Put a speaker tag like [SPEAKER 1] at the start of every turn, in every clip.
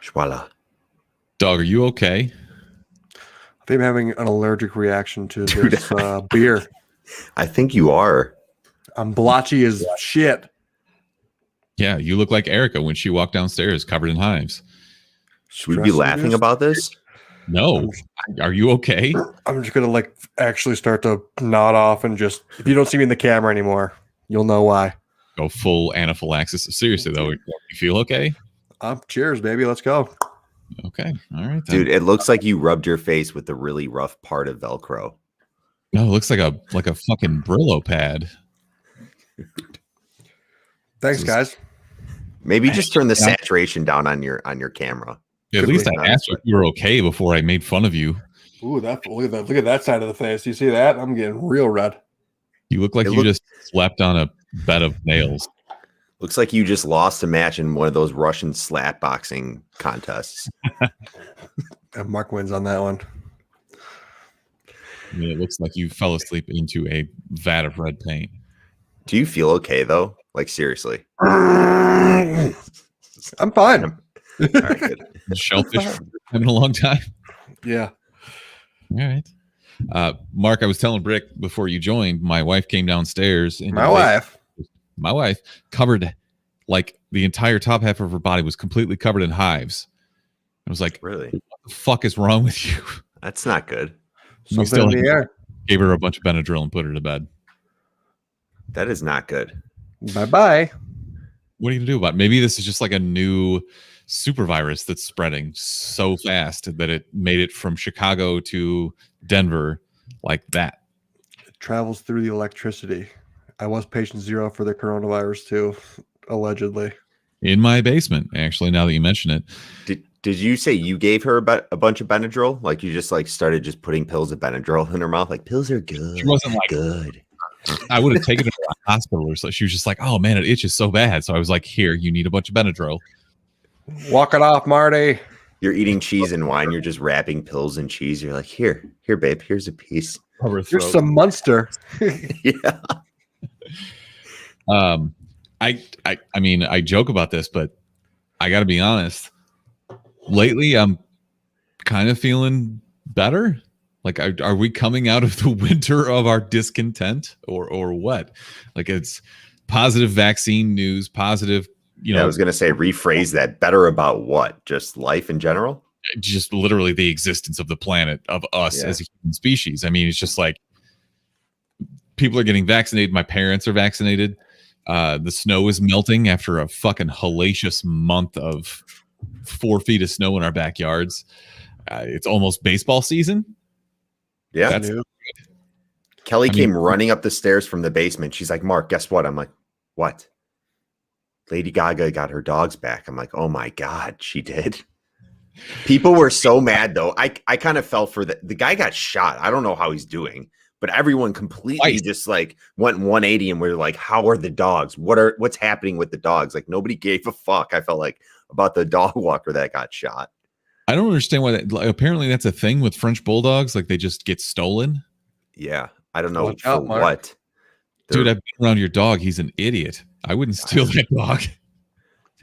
[SPEAKER 1] Voila.
[SPEAKER 2] Dog, are you okay?
[SPEAKER 3] I think I'm having an allergic reaction to this beer.
[SPEAKER 1] I think you are.
[SPEAKER 3] I'm blotchy as shit.
[SPEAKER 2] Yeah, you look like Erica when she walked downstairs covered in hives.
[SPEAKER 1] Should we be laughing about this?
[SPEAKER 2] No. Are you okay?
[SPEAKER 3] I'm just gonna actually start to nod off and just, if you don't see me in the camera anymore, you'll know why.
[SPEAKER 2] Go full anaphylaxis. Seriously though, you feel okay?
[SPEAKER 3] Cheers, baby. Let's go.
[SPEAKER 2] Okay. All right. Then.
[SPEAKER 1] Dude, it looks like you rubbed your face with the really rough part of Velcro.
[SPEAKER 2] No, it looks like a fucking Brillo pad.
[SPEAKER 3] Thanks, guys.
[SPEAKER 1] Maybe just turn the saturation down on your camera.
[SPEAKER 2] Yeah, at least I asked if you were okay before I made fun of you.
[SPEAKER 3] Ooh, look at that side of the face. You see that? I'm getting real red.
[SPEAKER 2] You look like you just slept on a bed of nails.
[SPEAKER 1] Looks like you just lost a match in one of those Russian slap boxing contests.
[SPEAKER 3] And Mark wins on that one.
[SPEAKER 2] I mean, it looks like you fell asleep into a vat of red paint.
[SPEAKER 1] Do you feel okay though? Like seriously?
[SPEAKER 3] I'm fine.
[SPEAKER 1] All right, good.
[SPEAKER 2] Shellfish having a long time.
[SPEAKER 3] Yeah.
[SPEAKER 2] All right. Mark, I was telling Brick before you joined, my wife came downstairs. And my wife covered, like, the entire top half of her body was completely covered in hives. I was like,
[SPEAKER 1] really?
[SPEAKER 2] What the fuck is wrong with you?
[SPEAKER 1] That's not good.
[SPEAKER 2] We still gave her a bunch of Benadryl and put her to bed.
[SPEAKER 1] That is not good.
[SPEAKER 3] Bye-bye.
[SPEAKER 2] What are you going to do about it? Maybe this is just like a new super virus that's spreading so fast that it made it from Chicago to Denver like that.
[SPEAKER 3] It travels through the electricity. I was patient zero for the coronavirus too, allegedly.
[SPEAKER 2] In my basement, actually, now that you mention it.
[SPEAKER 1] Did you say you gave her a bunch of Benadryl? Like you just started just putting pills of Benadryl in her mouth? Like pills are good.
[SPEAKER 2] She wasn't like
[SPEAKER 1] good.
[SPEAKER 2] I would have taken her to a hospital or so. She was just like, oh man, it itches so bad. So I was like, here, you need a bunch of Benadryl.
[SPEAKER 3] Walk it off, Marty.
[SPEAKER 1] You're eating cheese and wine. You're just wrapping pills in cheese. You're like, here, babe, here's a piece.
[SPEAKER 3] Here's some Munster.
[SPEAKER 1] Yeah.
[SPEAKER 2] I mean, I joke about this, but I got to be honest. Lately, I'm kind of feeling better. Like, are we coming out of the winter of our discontent, or what? Like, it's positive vaccine news, positive.
[SPEAKER 1] I was gonna say, rephrase that. Better about what? Just life in general.
[SPEAKER 2] Just literally the existence of the planet, of us as a human species. I mean, it's just like people are getting vaccinated. My parents are vaccinated. The snow is melting after a fucking hellacious month of 4 feet of snow in our backyards. It's almost baseball season.
[SPEAKER 1] Yeah. Kelly came running up the stairs from the basement. She's like, Mark, guess what? I'm like, what? Lady Gaga got her dogs back. I'm like, oh my God, she did. People were so mad though. I kind of fell for the guy got shot. I don't know how he's doing, but everyone completely just like went 180 and we're like, how are the dogs? What's happening with the dogs? Like nobody gave a fuck. I felt like about the dog walker that got shot.
[SPEAKER 2] I don't understand why that, apparently that's a thing with French bulldogs. Like they just get stolen.
[SPEAKER 1] Yeah. I don't know for what.
[SPEAKER 2] Dude, I've been around your dog. He's an idiot. I wouldn't steal that dog.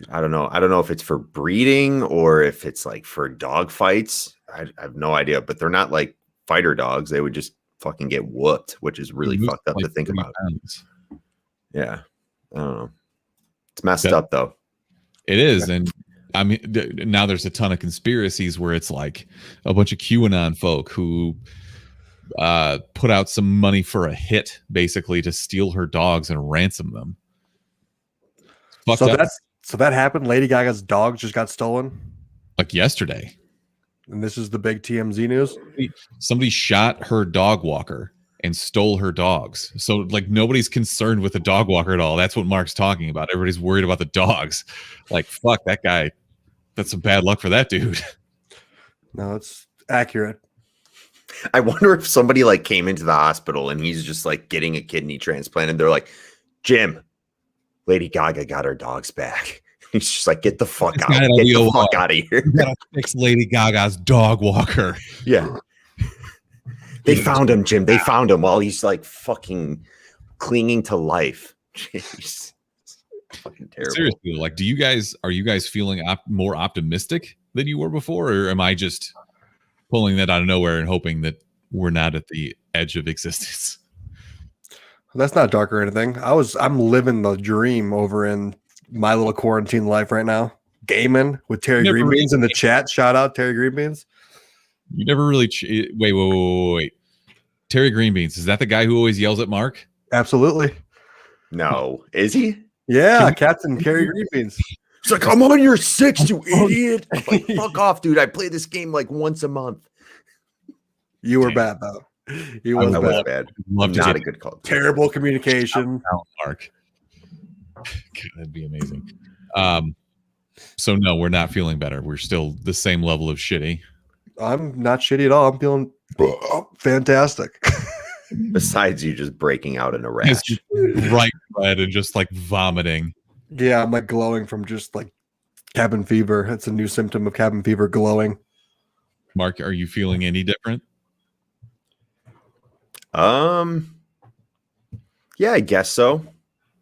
[SPEAKER 1] I don't know. I don't know if it's for breeding or if it's like for dog fights. I have no idea, but they're not like fighter dogs. They would just fucking get whooped, which is really fucked up to think about. Pounds. Yeah. I don't know. It's messed up though.
[SPEAKER 2] It is. And I mean, now there's a ton of conspiracies where it's like a bunch of QAnon folk who put out some money for a hit basically to steal her dogs and ransom them.
[SPEAKER 3] So that happened. Lady Gaga's dogs just got stolen
[SPEAKER 2] like yesterday.
[SPEAKER 3] And this is the big TMZ news.
[SPEAKER 2] Somebody shot her dog walker and stole her dogs. So like nobody's concerned with the dog walker at all. That's what Mark's talking about. Everybody's worried about the dogs. Like, fuck that guy. That's some bad luck for that dude.
[SPEAKER 3] No, it's accurate.
[SPEAKER 1] I wonder if somebody like came into the hospital and he's just like getting a kidney transplant and they're like, Jim, Lady Gaga got her dogs back. He's just like, get the fuck out. Get the fuck out of here.
[SPEAKER 2] You gotta fix Lady Gaga's dog walker.
[SPEAKER 1] Yeah. They found him, Jim. They found him while he's like fucking clinging to life. Jeez. Fucking terrible.
[SPEAKER 2] Seriously, like, are you guys feeling more optimistic than you were before, or am I just pulling that out of nowhere and hoping that we're not at the edge of existence?
[SPEAKER 3] That's not dark or anything. I'm living the dream over in my little quarantine life right now. Gaming with Terry Greenbeans in the chat. Shout out Terry Greenbeans.
[SPEAKER 2] You never really wait. Terry Greenbeans, is that the guy who always yells at Mark?
[SPEAKER 3] Absolutely.
[SPEAKER 1] No, is he?
[SPEAKER 3] Yeah, Captain Terry Greenbeans.
[SPEAKER 1] He's like, I'm on your 6, you idiot. I'm like, fuck off, dude. I play this game like once a month.
[SPEAKER 3] You were bad though. He was bad.
[SPEAKER 1] Not a good call.
[SPEAKER 3] Terrible communication.
[SPEAKER 2] Mark. That'd be amazing. So no, we're not feeling better. We're still the same level of shitty.
[SPEAKER 3] I'm not shitty at all. I'm feeling fantastic.
[SPEAKER 1] Besides you just breaking out in a rash.
[SPEAKER 2] Right red and just like vomiting.
[SPEAKER 3] Yeah, I'm like glowing from just like cabin fever. It's a new symptom of cabin fever, glowing.
[SPEAKER 2] Mark, are you feeling any different?
[SPEAKER 1] Yeah, I guess so.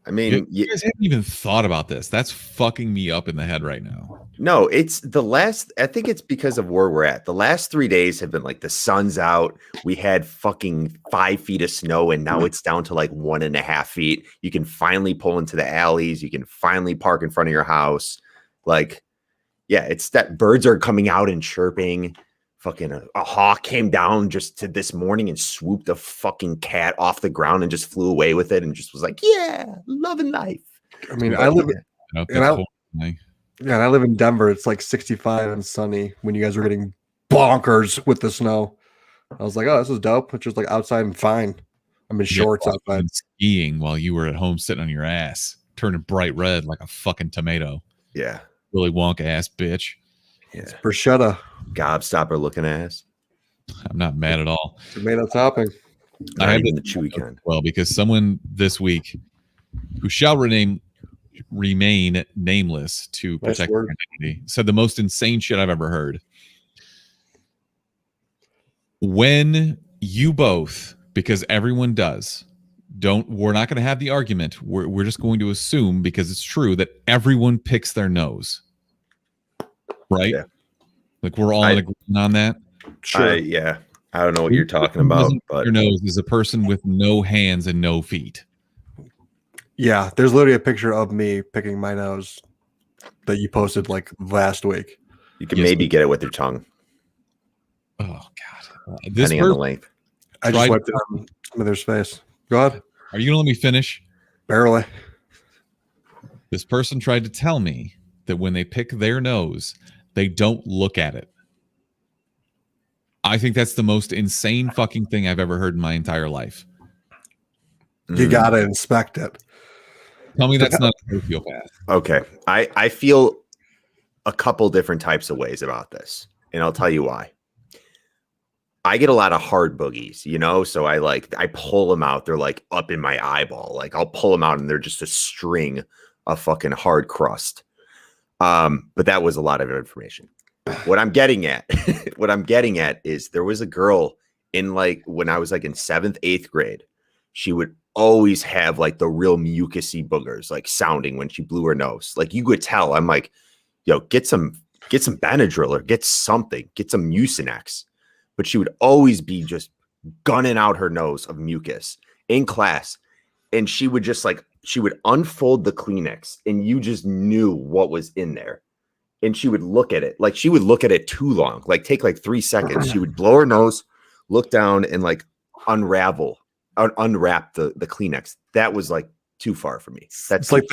[SPEAKER 1] I mean,
[SPEAKER 2] you guys haven't even thought about this. That's fucking me up in the head right now.
[SPEAKER 1] No, it's I think it's because of where we're at. The last 3 days have been like the sun's out. We had fucking 5 feet of snow and now it's down to like 1.5 feet. You can finally pull into the alleys. You can finally park in front of your house. Like, yeah, it's that birds are coming out and chirping. Fucking a hawk came down just to this morning and swooped a fucking cat off the ground and just flew away with it and just was like, yeah, loving life.
[SPEAKER 3] I mean, I live in Denver. It's like 65 and sunny when you guys were getting bonkers with the snow. I was like, oh, this is dope. It's just like outside and fine. I'm in shorts outside.
[SPEAKER 2] Skiing while you were at home sitting on your ass, turning bright red like a fucking tomato.
[SPEAKER 1] Yeah.
[SPEAKER 2] Willy Wonka ass bitch.
[SPEAKER 1] Yeah.
[SPEAKER 3] It's bruschetta.
[SPEAKER 1] Gobstopper looking ass.
[SPEAKER 2] I'm not mad at all.
[SPEAKER 3] Tomato topping.
[SPEAKER 2] I had
[SPEAKER 1] the chewy kind.
[SPEAKER 2] Well, because someone this week who shall remain nameless to protect their identity said the most insane shit I've ever heard. When you both, because everyone does, we're not going to have the argument. We're just going to assume, because it's true, that everyone picks their nose. Right? Yeah. Like we're all in agreement on that.
[SPEAKER 1] Sure. Yeah. I don't know what you're talking about, but
[SPEAKER 2] your nose is a person with no hands and no feet.
[SPEAKER 3] Yeah, there's literally a picture of me picking my nose that you posted like last week.
[SPEAKER 1] You can maybe get it with your tongue.
[SPEAKER 2] Oh God!
[SPEAKER 1] Depending on the length.
[SPEAKER 3] I just wiped it on Smithers' face. Go ahead.
[SPEAKER 2] Are you gonna let me finish?
[SPEAKER 3] Barely.
[SPEAKER 2] This person tried to tell me that when they pick their nose, they don't look at it. I think that's the most insane fucking thing I've ever heard in my entire life.
[SPEAKER 3] You gotta inspect it.
[SPEAKER 2] Tell me that's not a sociopath.
[SPEAKER 1] Okay. I feel a couple different types of ways about this, and I'll tell you why. I get a lot of hard boogies, so I pull them out. They're like up in my eyeball. Like I'll pull them out and they're just a string of fucking hard crust. But that was a lot of information. What I'm getting at is there was a girl in when I was in 7th, 8th grade. She would always have the real mucusy boogers sounding when she blew her nose. You could tell. I'm like, yo, get some Benadryl or get some Mucinex. But she would always be just gunning out her nose of mucus in class. And she would just she would unfold the Kleenex and you just knew what was in there. And she would look at it. She would look at it too long, take 3 seconds. She would blow her nose, look down and unwrap the Kleenex. That was too far for me. That's
[SPEAKER 3] like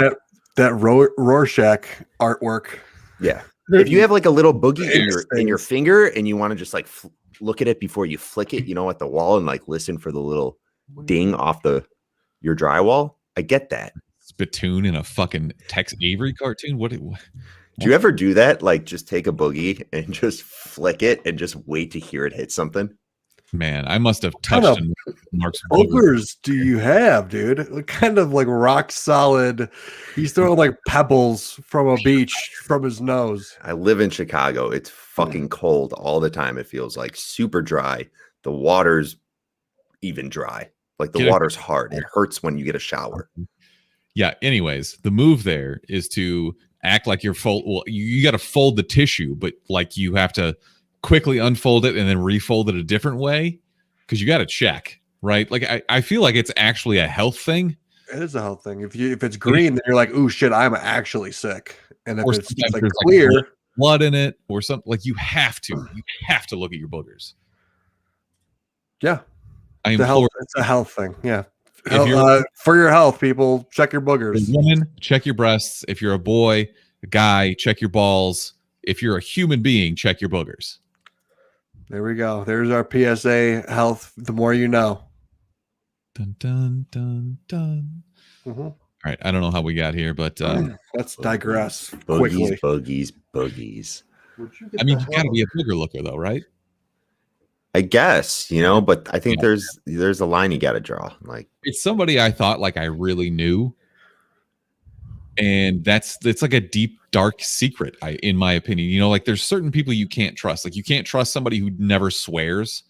[SPEAKER 3] that Rorschach artwork.
[SPEAKER 1] Yeah. If you have a little boogie in your finger and you want to just look at it before you flick it, at the wall and listen for the little ding off your drywall. I get that.
[SPEAKER 2] Spittoon in a fucking Tex Avery cartoon. What?
[SPEAKER 1] Do you ever do that? Just take a boogie and just flick it and just wait to hear it hit something?
[SPEAKER 2] Man, I must have touched Mark's
[SPEAKER 3] boogers. Do you have, dude? What kind of rock solid? He's throwing pebbles from a beach from his nose.
[SPEAKER 1] I live in Chicago. It's fucking cold all the time. It feels super dry. The water's even dry. The water's hard. It hurts when you get a shower.
[SPEAKER 2] Yeah. Anyways, the move there is to act like you're fold. Well, you got to fold the tissue, but like you have to quickly unfold it and then refold it a different way because you got to check, right? Like I feel like it's actually a health thing.
[SPEAKER 3] It is a health thing. If it's green, then you're like, "Ooh, shit, I'm actually sick." And if
[SPEAKER 2] Or
[SPEAKER 3] it's
[SPEAKER 2] sometimes
[SPEAKER 3] like
[SPEAKER 2] there's,
[SPEAKER 3] clear,
[SPEAKER 2] blood in it or something, like you have to look at your boogers.
[SPEAKER 3] yeah,
[SPEAKER 2] I
[SPEAKER 3] it's
[SPEAKER 2] implore
[SPEAKER 3] a health thing. Yeah,
[SPEAKER 2] if you're
[SPEAKER 3] for your health, people, check your boogers.
[SPEAKER 2] a woman, check your breasts. If you're a boy, a guy, check your balls. If you're a human being, check your boogers.
[SPEAKER 3] There we go. There's our PSA health. The more you know.
[SPEAKER 2] Dun dun dun dun.
[SPEAKER 3] Mm-hmm.
[SPEAKER 2] All right, I don't know how we got here, but
[SPEAKER 3] let's digress
[SPEAKER 1] Boogies,
[SPEAKER 3] quickly.
[SPEAKER 1] boogies.
[SPEAKER 2] I mean, you got to be a booger looker, though, right?
[SPEAKER 1] I guess, but I think there's a line you got to draw. Like,
[SPEAKER 2] it's somebody I thought like I really knew, and it's like a deep, dark secret. In my opinion, like there's certain people you can't trust. Like you can't trust somebody who never swears.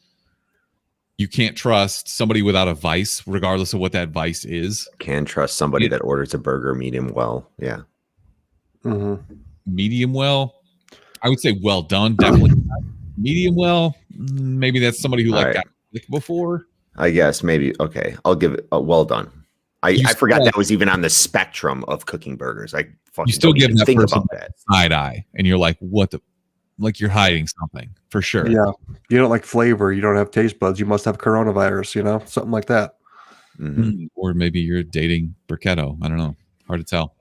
[SPEAKER 2] You can't trust somebody without a vice, regardless of what that vice is.
[SPEAKER 1] Can trust somebody that orders a burger medium well. Yeah.
[SPEAKER 3] Mm-hmm.
[SPEAKER 2] Medium well. I would say well done. Definitely. Medium well. Maybe that's somebody who got sick before.
[SPEAKER 1] I guess maybe. Okay. I'll give it a well done. I forgot that was even on the spectrum of cooking burgers. I fucking
[SPEAKER 2] you still give that
[SPEAKER 1] think
[SPEAKER 2] person
[SPEAKER 1] about that
[SPEAKER 2] side eye, and you're like, what the. Like you're hiding something for sure.
[SPEAKER 3] Yeah. You don't like flavor. You don't have taste buds. You must have coronavirus, something like that.
[SPEAKER 1] Mm-hmm.
[SPEAKER 2] Or maybe you're dating Burketto. I don't know. Hard to tell.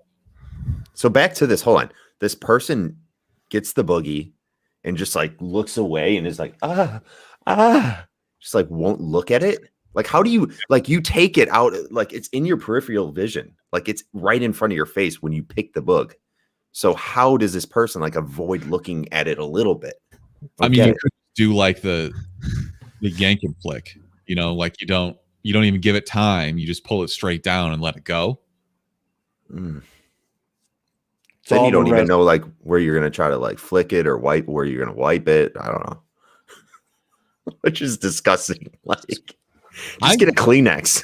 [SPEAKER 1] So back to this. Hold on. This person gets the boogie and just like looks away and is like, just like won't look at it. Like, how do you you take it out? Like it's in your peripheral vision. Like it's right in front of your face when you pick the boog. So how does this person like avoid looking at it a little bit?
[SPEAKER 2] I mean, you could do like the yank and flick, like you don't even give it time. You just pull it straight down and let it go.
[SPEAKER 1] Then you don't even know like where you're going to try to like flick it or wipe where you're going to wipe it. I don't know. Which is disgusting. Like just get a Kleenex.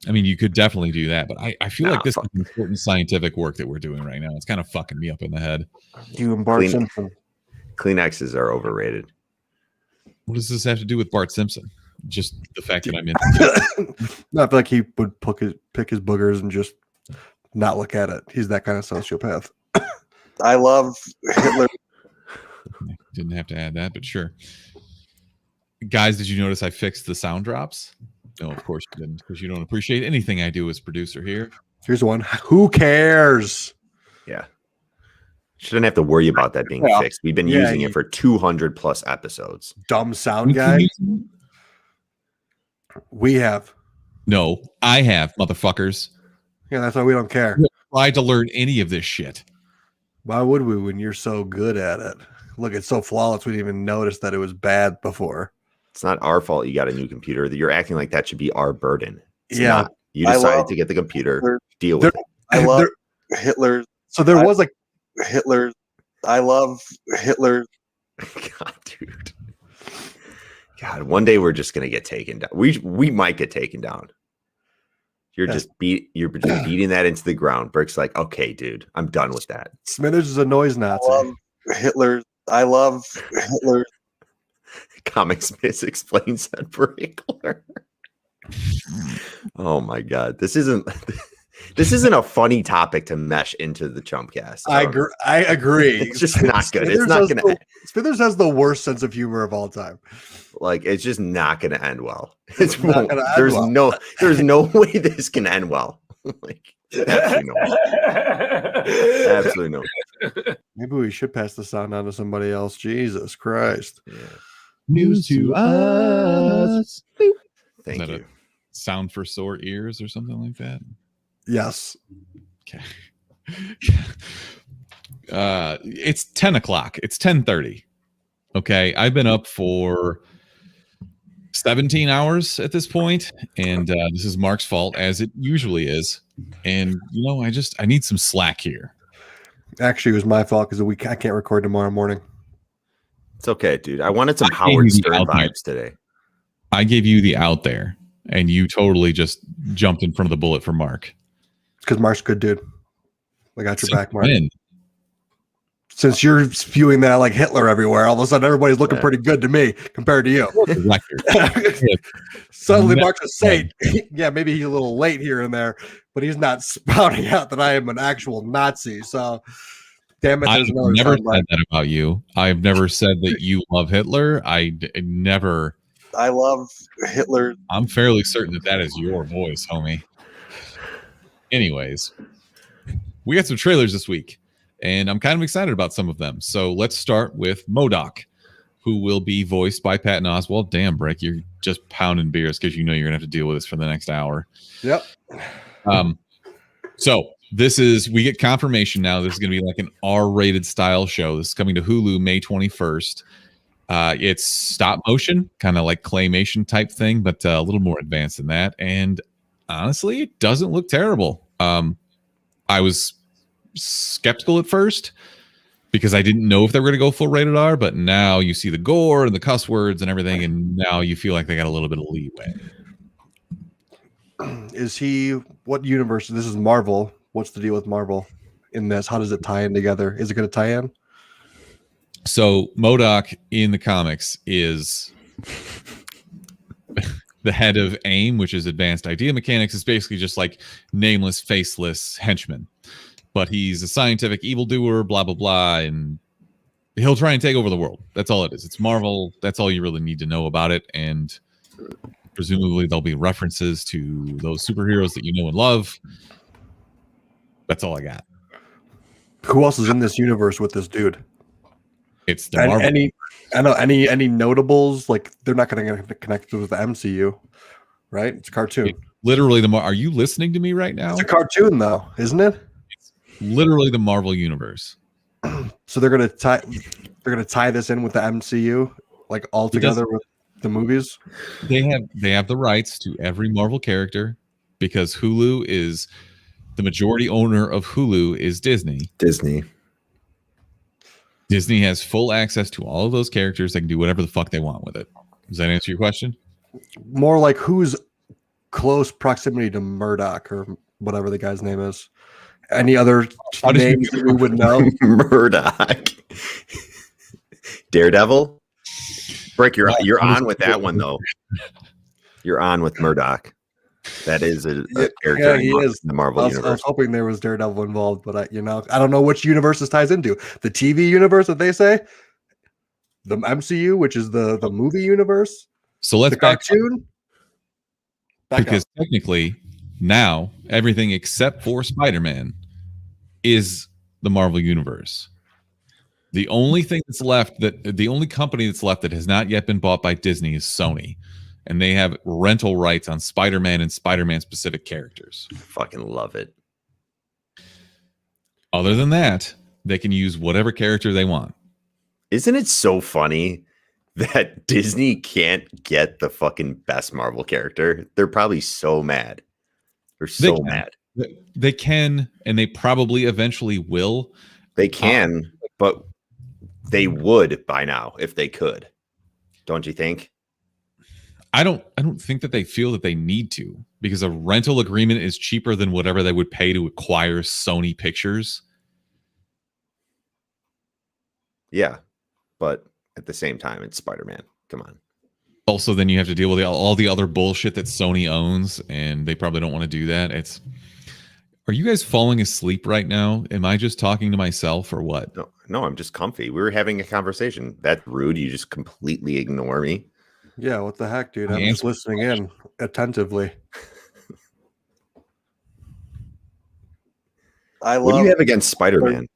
[SPEAKER 2] I mean, you could definitely do that, but I feel like this is important scientific work that we're doing right now. It's kind of fucking me up in the head.
[SPEAKER 3] You and Bart Simpson.
[SPEAKER 1] Kleenexes are overrated.
[SPEAKER 2] What does this have to do with Bart Simpson? Just the fact that I'm in.
[SPEAKER 3] No, I feel like he would pick his boogers and just not look at it. He's that kind of sociopath. I love Hitler.
[SPEAKER 2] Didn't have to add that, but sure. Guys, did you notice I fixed the sound drops? No, of course you didn't, because you don't appreciate anything I do as producer here.
[SPEAKER 3] Here's one. Who cares?
[SPEAKER 1] Yeah. Shouldn't have to worry about that being fixed. We've been using it for 200 plus episodes.
[SPEAKER 3] Dumb sound guy. We have.
[SPEAKER 2] No, I have, motherfuckers.
[SPEAKER 3] Yeah, that's why we don't care.
[SPEAKER 2] Tried to learn any of this shit.
[SPEAKER 3] Why would we when you're so good at it? Look, it's so flawless we didn't even notice that it was bad before.
[SPEAKER 1] It's not our fault you got a new computer. You're acting like that should be our burden. It's
[SPEAKER 3] yeah.
[SPEAKER 1] Not. You decided to get the computer. Deal with it.
[SPEAKER 3] I love Hitler. So there was like Hitler. I love Hitler.
[SPEAKER 1] God, dude. God, one day we're just gonna get taken down. We might get taken down. You're just beating that into the ground. Brick's like, okay, dude, I'm done with that.
[SPEAKER 3] Smithers is a noise Nazi. I love Hitler. I love Hitler.
[SPEAKER 1] Comics Miss explains that Brickler. Oh my god, this isn't a funny topic to mesh into the Chumpcast.
[SPEAKER 3] I agree.
[SPEAKER 1] It's just not good. It's not gonna.
[SPEAKER 3] Smithers has the worst sense of humor of all time.
[SPEAKER 1] Like it's just not gonna end well.
[SPEAKER 3] There's
[SPEAKER 1] no way this can end well. Like absolutely no.
[SPEAKER 3] Maybe we should pass the sound on to somebody else. Jesus Christ.
[SPEAKER 1] Yeah.
[SPEAKER 2] News to us.
[SPEAKER 1] Thank you.
[SPEAKER 2] Sound for sore ears or something like that?
[SPEAKER 3] Yes.
[SPEAKER 2] Okay. It's 10 o'clock. It's 10:30. Okay. I've been up for 17 hours at this point, and this is Mark's fault, as it usually is. And, I need some slack here.
[SPEAKER 3] Actually, it was my fault because I can't record tomorrow morning.
[SPEAKER 1] It's okay, dude. I wanted some Howard Stern vibes today.
[SPEAKER 2] I gave you the out there, and you totally just jumped in front of the bullet for Mark.
[SPEAKER 3] Because Mark's a good dude. I got your back, Mark. Since you're spewing that like Hitler everywhere, all of a sudden everybody's looking pretty good to me compared to you. Suddenly Mark's a saint. Yeah, maybe he's a little late here and there, but he's not spouting out that I am an actual Nazi. So, damn it,
[SPEAKER 2] I've never said that about you. I've never said that you love Hitler. I never.
[SPEAKER 3] I love Hitler.
[SPEAKER 2] I'm fairly certain that is your voice, homie. Anyways, we got some trailers this week, and I'm kind of excited about some of them. So let's start with MODOK, who will be voiced by Patton Oswalt. Damn, Brick, you're just pounding beers because you know you're going to have to deal with this for the next hour.
[SPEAKER 3] Yep.
[SPEAKER 2] So we get confirmation now. This is going to be like an R-rated style show. This is coming to Hulu May 21st. It's stop motion, kind of like claymation type thing, but a little more advanced than that. And honestly, it doesn't look terrible. I was skeptical at first because I didn't know if they were going to go full rated R, but now you see the gore and the cuss words and everything, and now you feel like they got a little bit of leeway.
[SPEAKER 3] What universe? This is Marvel. What's the deal with Marvel in this? How does it tie in together? Is it going to tie in?
[SPEAKER 2] So MODOK in the comics is the head of AIM, which is Advanced Idea Mechanics. Is basically just like nameless, faceless henchman. But he's a scientific evildoer, blah, blah, blah, and he'll try and take over the world. That's all it is. It's Marvel. That's all you really need to know about it. And presumably there'll be references to those superheroes that you know and love. That's all I got.
[SPEAKER 3] Who else is in this universe with this dude?
[SPEAKER 2] It's the Marvel.
[SPEAKER 3] Any notables? Like, they're not going to connect with the MCU, right? It's a cartoon.
[SPEAKER 2] It's literally Are you listening to me right now?
[SPEAKER 3] It's a cartoon, though, isn't it?
[SPEAKER 2] It's literally the Marvel universe.
[SPEAKER 3] So they're going to tie this in with the MCU, like all together with the movies.
[SPEAKER 2] They have the rights to every Marvel character because Hulu is the majority owner of Hulu is Disney. Disney has full access to all of those characters. They can do whatever the fuck they want with it. Does that answer your question?
[SPEAKER 3] More like who's close proximity to MODOK or whatever the guy's name is. Any other names that we would know?
[SPEAKER 1] MODOK. Daredevil. Brick, you're on with that one though. You're on with MODOK. That is a character in the Marvel universe. I was hoping there was Daredevil involved, but I don't know which universe this ties into. The TV universe that they say, the MCU, which is the movie universe.
[SPEAKER 2] So let's
[SPEAKER 3] back cartoon.
[SPEAKER 2] Because technically, now everything except for Spider-Man is the Marvel universe. The only thing that's left, the only company that's left that has not yet been bought by Disney is Sony. And they have rental rights on Spider-Man and Spider-Man specific characters.
[SPEAKER 1] Fucking love it.
[SPEAKER 2] Other than that, they can use whatever character they want.
[SPEAKER 1] Isn't it so funny that Disney can't get the fucking best Marvel character? They're probably so mad. They're so mad.
[SPEAKER 2] They can, and they probably eventually will.
[SPEAKER 1] They can, but they would by now if they could. Don't you think?
[SPEAKER 2] I don't think that they feel that they need to, because a rental agreement is cheaper than whatever they would pay to acquire Sony Pictures.
[SPEAKER 1] Yeah, but at the same time, it's Spider-Man. Come on.
[SPEAKER 2] Also, then you have to deal with all the other bullshit that Sony owns, and they probably don't want to do that. Are you guys falling asleep right now? Am I just talking to myself or what?
[SPEAKER 1] No, I'm just comfy. We were having a conversation. That's rude. You just completely ignore me.
[SPEAKER 3] Yeah, what the heck, dude? I'm just listening in attentively.
[SPEAKER 1] What do you have against Spider-Man?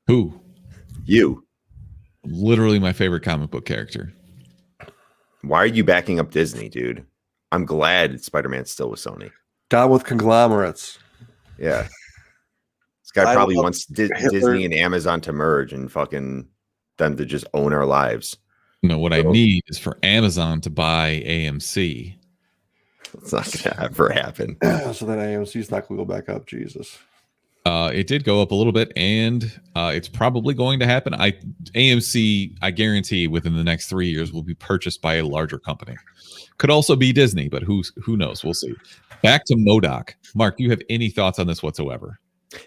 [SPEAKER 2] Who?
[SPEAKER 1] You.
[SPEAKER 2] Literally my favorite comic book character.
[SPEAKER 1] Why are you backing up Disney, dude? I'm glad Spider-Man's still with Sony.
[SPEAKER 3] Down with conglomerates.
[SPEAKER 1] Yeah. This guy probably wants Disney and Amazon to merge and fucking them to just own our lives.
[SPEAKER 2] No, what I need is for Amazon to buy AMC.
[SPEAKER 1] It's not going to ever happen.
[SPEAKER 3] So then AMC's not going to go back up. Jesus.
[SPEAKER 2] It did go up a little bit, and it's probably going to happen. AMC, I guarantee, within the next 3 years, will be purchased by a larger company. Could also be Disney, but who knows? We'll see. Back to MODOK. Mark, do you have any thoughts on this whatsoever?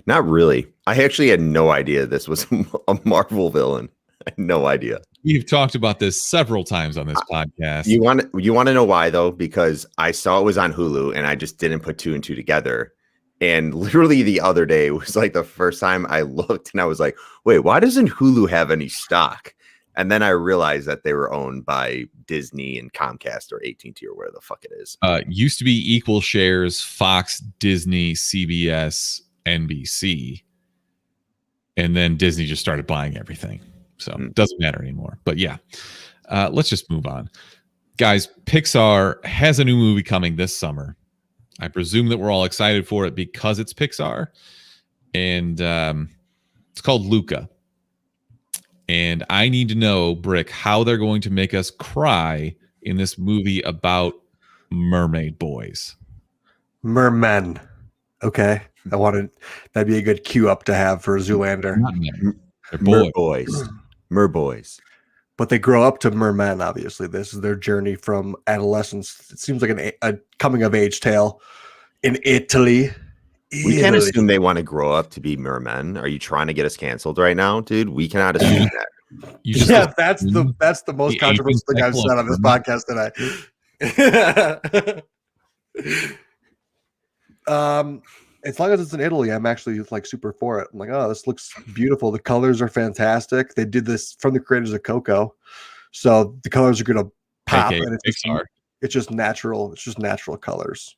[SPEAKER 1] Not really. I actually had no idea this was a Marvel villain. I had no idea.
[SPEAKER 2] We've talked about this several times on this podcast.
[SPEAKER 1] You want to know why though? Because I saw it was on Hulu and I just didn't put two and two together. And literally the other day was like the first time I looked and I was like, wait, why doesn't Hulu have any stock? And then I realized that they were owned by Disney and Comcast or AT&T or where the fuck it is.
[SPEAKER 2] Used to be equal shares, Fox, Disney, CBS, NBC. And then Disney just started buying everything. So it doesn't matter anymore. But yeah, let's just move on. Guys, Pixar has a new movie coming this summer. I presume that we're all excited for it because it's Pixar. And it's called Luca. And I need to know, Brick, how they're going to make us cry in this movie about mermaid boys.
[SPEAKER 3] Mermen. Okay. That'd be a good cue up to have for Zoolander.
[SPEAKER 2] They're
[SPEAKER 1] boys. Merboys.
[SPEAKER 3] But they grow up to mermen, obviously. This is their journey from adolescence. It seems like a coming of age tale in Italy.
[SPEAKER 1] We can't assume they want to grow up to be mermen. Are you trying to get us canceled right now, dude? We cannot assume that.
[SPEAKER 3] That's the most controversial thing I've said on this podcast tonight. As long as it's in Italy, I'm actually like super for it. I'm like, oh, this looks beautiful. The colors are fantastic. They did this from the creators of Coco, so the colors are gonna pop, and it's just natural. It's just natural colors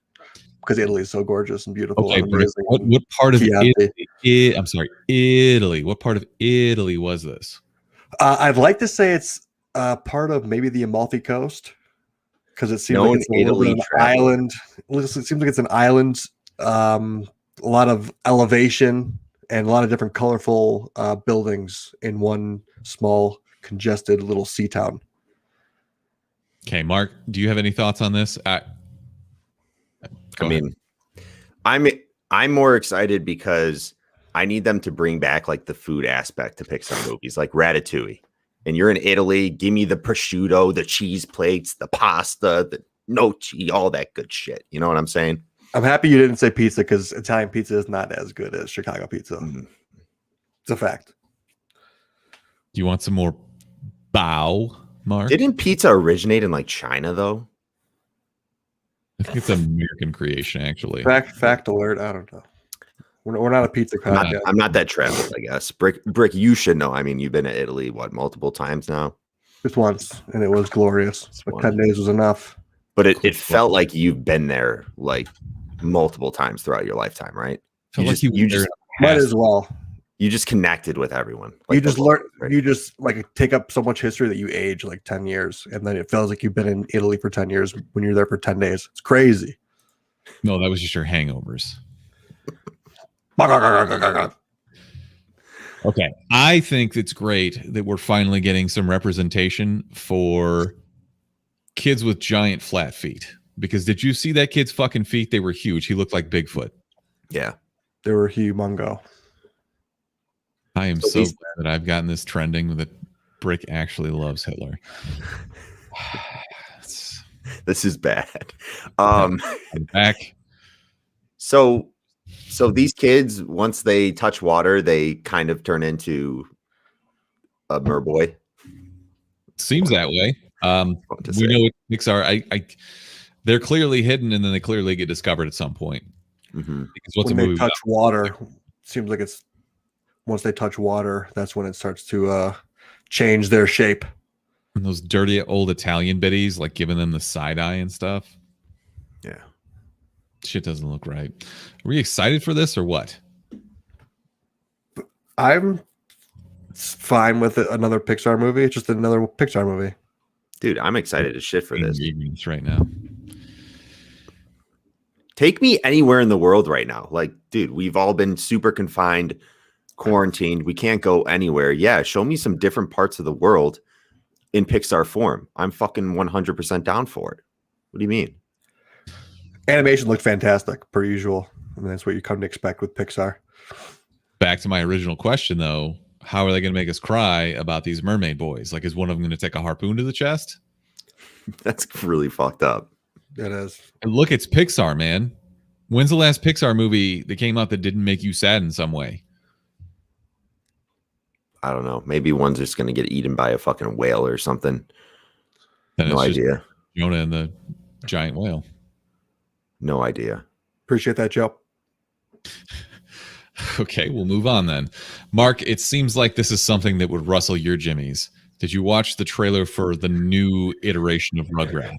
[SPEAKER 3] because Italy is so gorgeous and beautiful.
[SPEAKER 2] Okay,
[SPEAKER 3] and amazing.
[SPEAKER 2] What part of Italy? I'm sorry, Italy. What part of Italy was this?
[SPEAKER 3] I'd like to say it's part of maybe the Amalfi Coast because it seems like it's an island. It seems like it's an island. A lot of elevation and a lot of different colorful buildings in one small congested little sea town.
[SPEAKER 2] Okay, Mark, do you have any thoughts on this?
[SPEAKER 1] I'm more excited because I need them to bring back like the food aspect to Pixar movies, like Ratatouille. And you're in Italy, give me the prosciutto, the cheese plates, the pasta, the gnocchi, all that good shit. You know what I'm saying?
[SPEAKER 3] I'm happy you didn't say pizza because Italian pizza is not as good as Chicago pizza. It's a fact.
[SPEAKER 2] Do you want some more bao, Mark?
[SPEAKER 1] Didn't pizza originate in like China though?
[SPEAKER 2] I think it's an American creation, actually.
[SPEAKER 3] Fact alert. I don't know. We're not a pizza podcast.
[SPEAKER 1] I'm not that traveled, I guess. Brick, you should know. I mean, you've been to Italy, multiple times now?
[SPEAKER 3] Just once, and it was glorious. Like 10 days was enough.
[SPEAKER 1] But it felt like you've been there like multiple times throughout your lifetime, right? You just
[SPEAKER 3] might as well.
[SPEAKER 1] You just connected with everyone.
[SPEAKER 3] Like, you just learn. Right? You just like take up so much history that you age like 10 years, and then it feels like you've been in Italy for 10 years when you're there for 10 days. It's crazy.
[SPEAKER 2] No, that was just your hangovers. Okay, I think it's great that we're finally getting some representation for kids with giant flat feet. Because did you see that kid's fucking feet? They were huge. He looked like Bigfoot.
[SPEAKER 1] Yeah.
[SPEAKER 3] They were humongo.
[SPEAKER 2] I am so glad that I've gotten this trending that Brick actually loves Hitler.
[SPEAKER 1] This is bad. I'm
[SPEAKER 2] back.
[SPEAKER 1] So these kids, once they touch water, they kind of turn into a merboy.
[SPEAKER 2] Seems that way. We know it's Pixar. They're clearly hidden, and then they clearly get discovered at some point.
[SPEAKER 1] Mm-hmm.
[SPEAKER 3] Because when they touch water, seems like it's once they touch water, that's when it starts to change their shape.
[SPEAKER 2] And those dirty old Italian biddies, like giving them the side eye and stuff.
[SPEAKER 1] Yeah,
[SPEAKER 2] shit doesn't look right. Are we excited for this or what?
[SPEAKER 3] I'm fine with it. Another Pixar movie. It's just another Pixar movie.
[SPEAKER 1] Dude, I'm excited as shit for this.
[SPEAKER 2] Right now.
[SPEAKER 1] Take me anywhere in the world right now. Like, dude, we've all been super confined, quarantined. We can't go anywhere. Yeah, show me some different parts of the world in Pixar form. I'm fucking 100% down for it. What do you mean?
[SPEAKER 3] Animation looked fantastic, per usual. I mean, that's what you come to expect with Pixar.
[SPEAKER 2] Back to my original question, though. How are they going to make us cry about these mermaid boys? Like, is one of them going to take a harpoon to the chest?
[SPEAKER 1] That's really fucked up.
[SPEAKER 3] It is.
[SPEAKER 2] And look, it's Pixar, man. When's the last Pixar movie that came out that didn't make you sad in some way?
[SPEAKER 1] I don't know. Maybe one's just going to get eaten by a fucking whale or something. No idea.
[SPEAKER 2] Jonah and the giant whale.
[SPEAKER 1] No idea.
[SPEAKER 3] Appreciate that, Joe.
[SPEAKER 2] Okay, we'll move on then. Mark, it seems like this is something that would rustle your jimmies. Did you watch the trailer for the new iteration of Rugrats?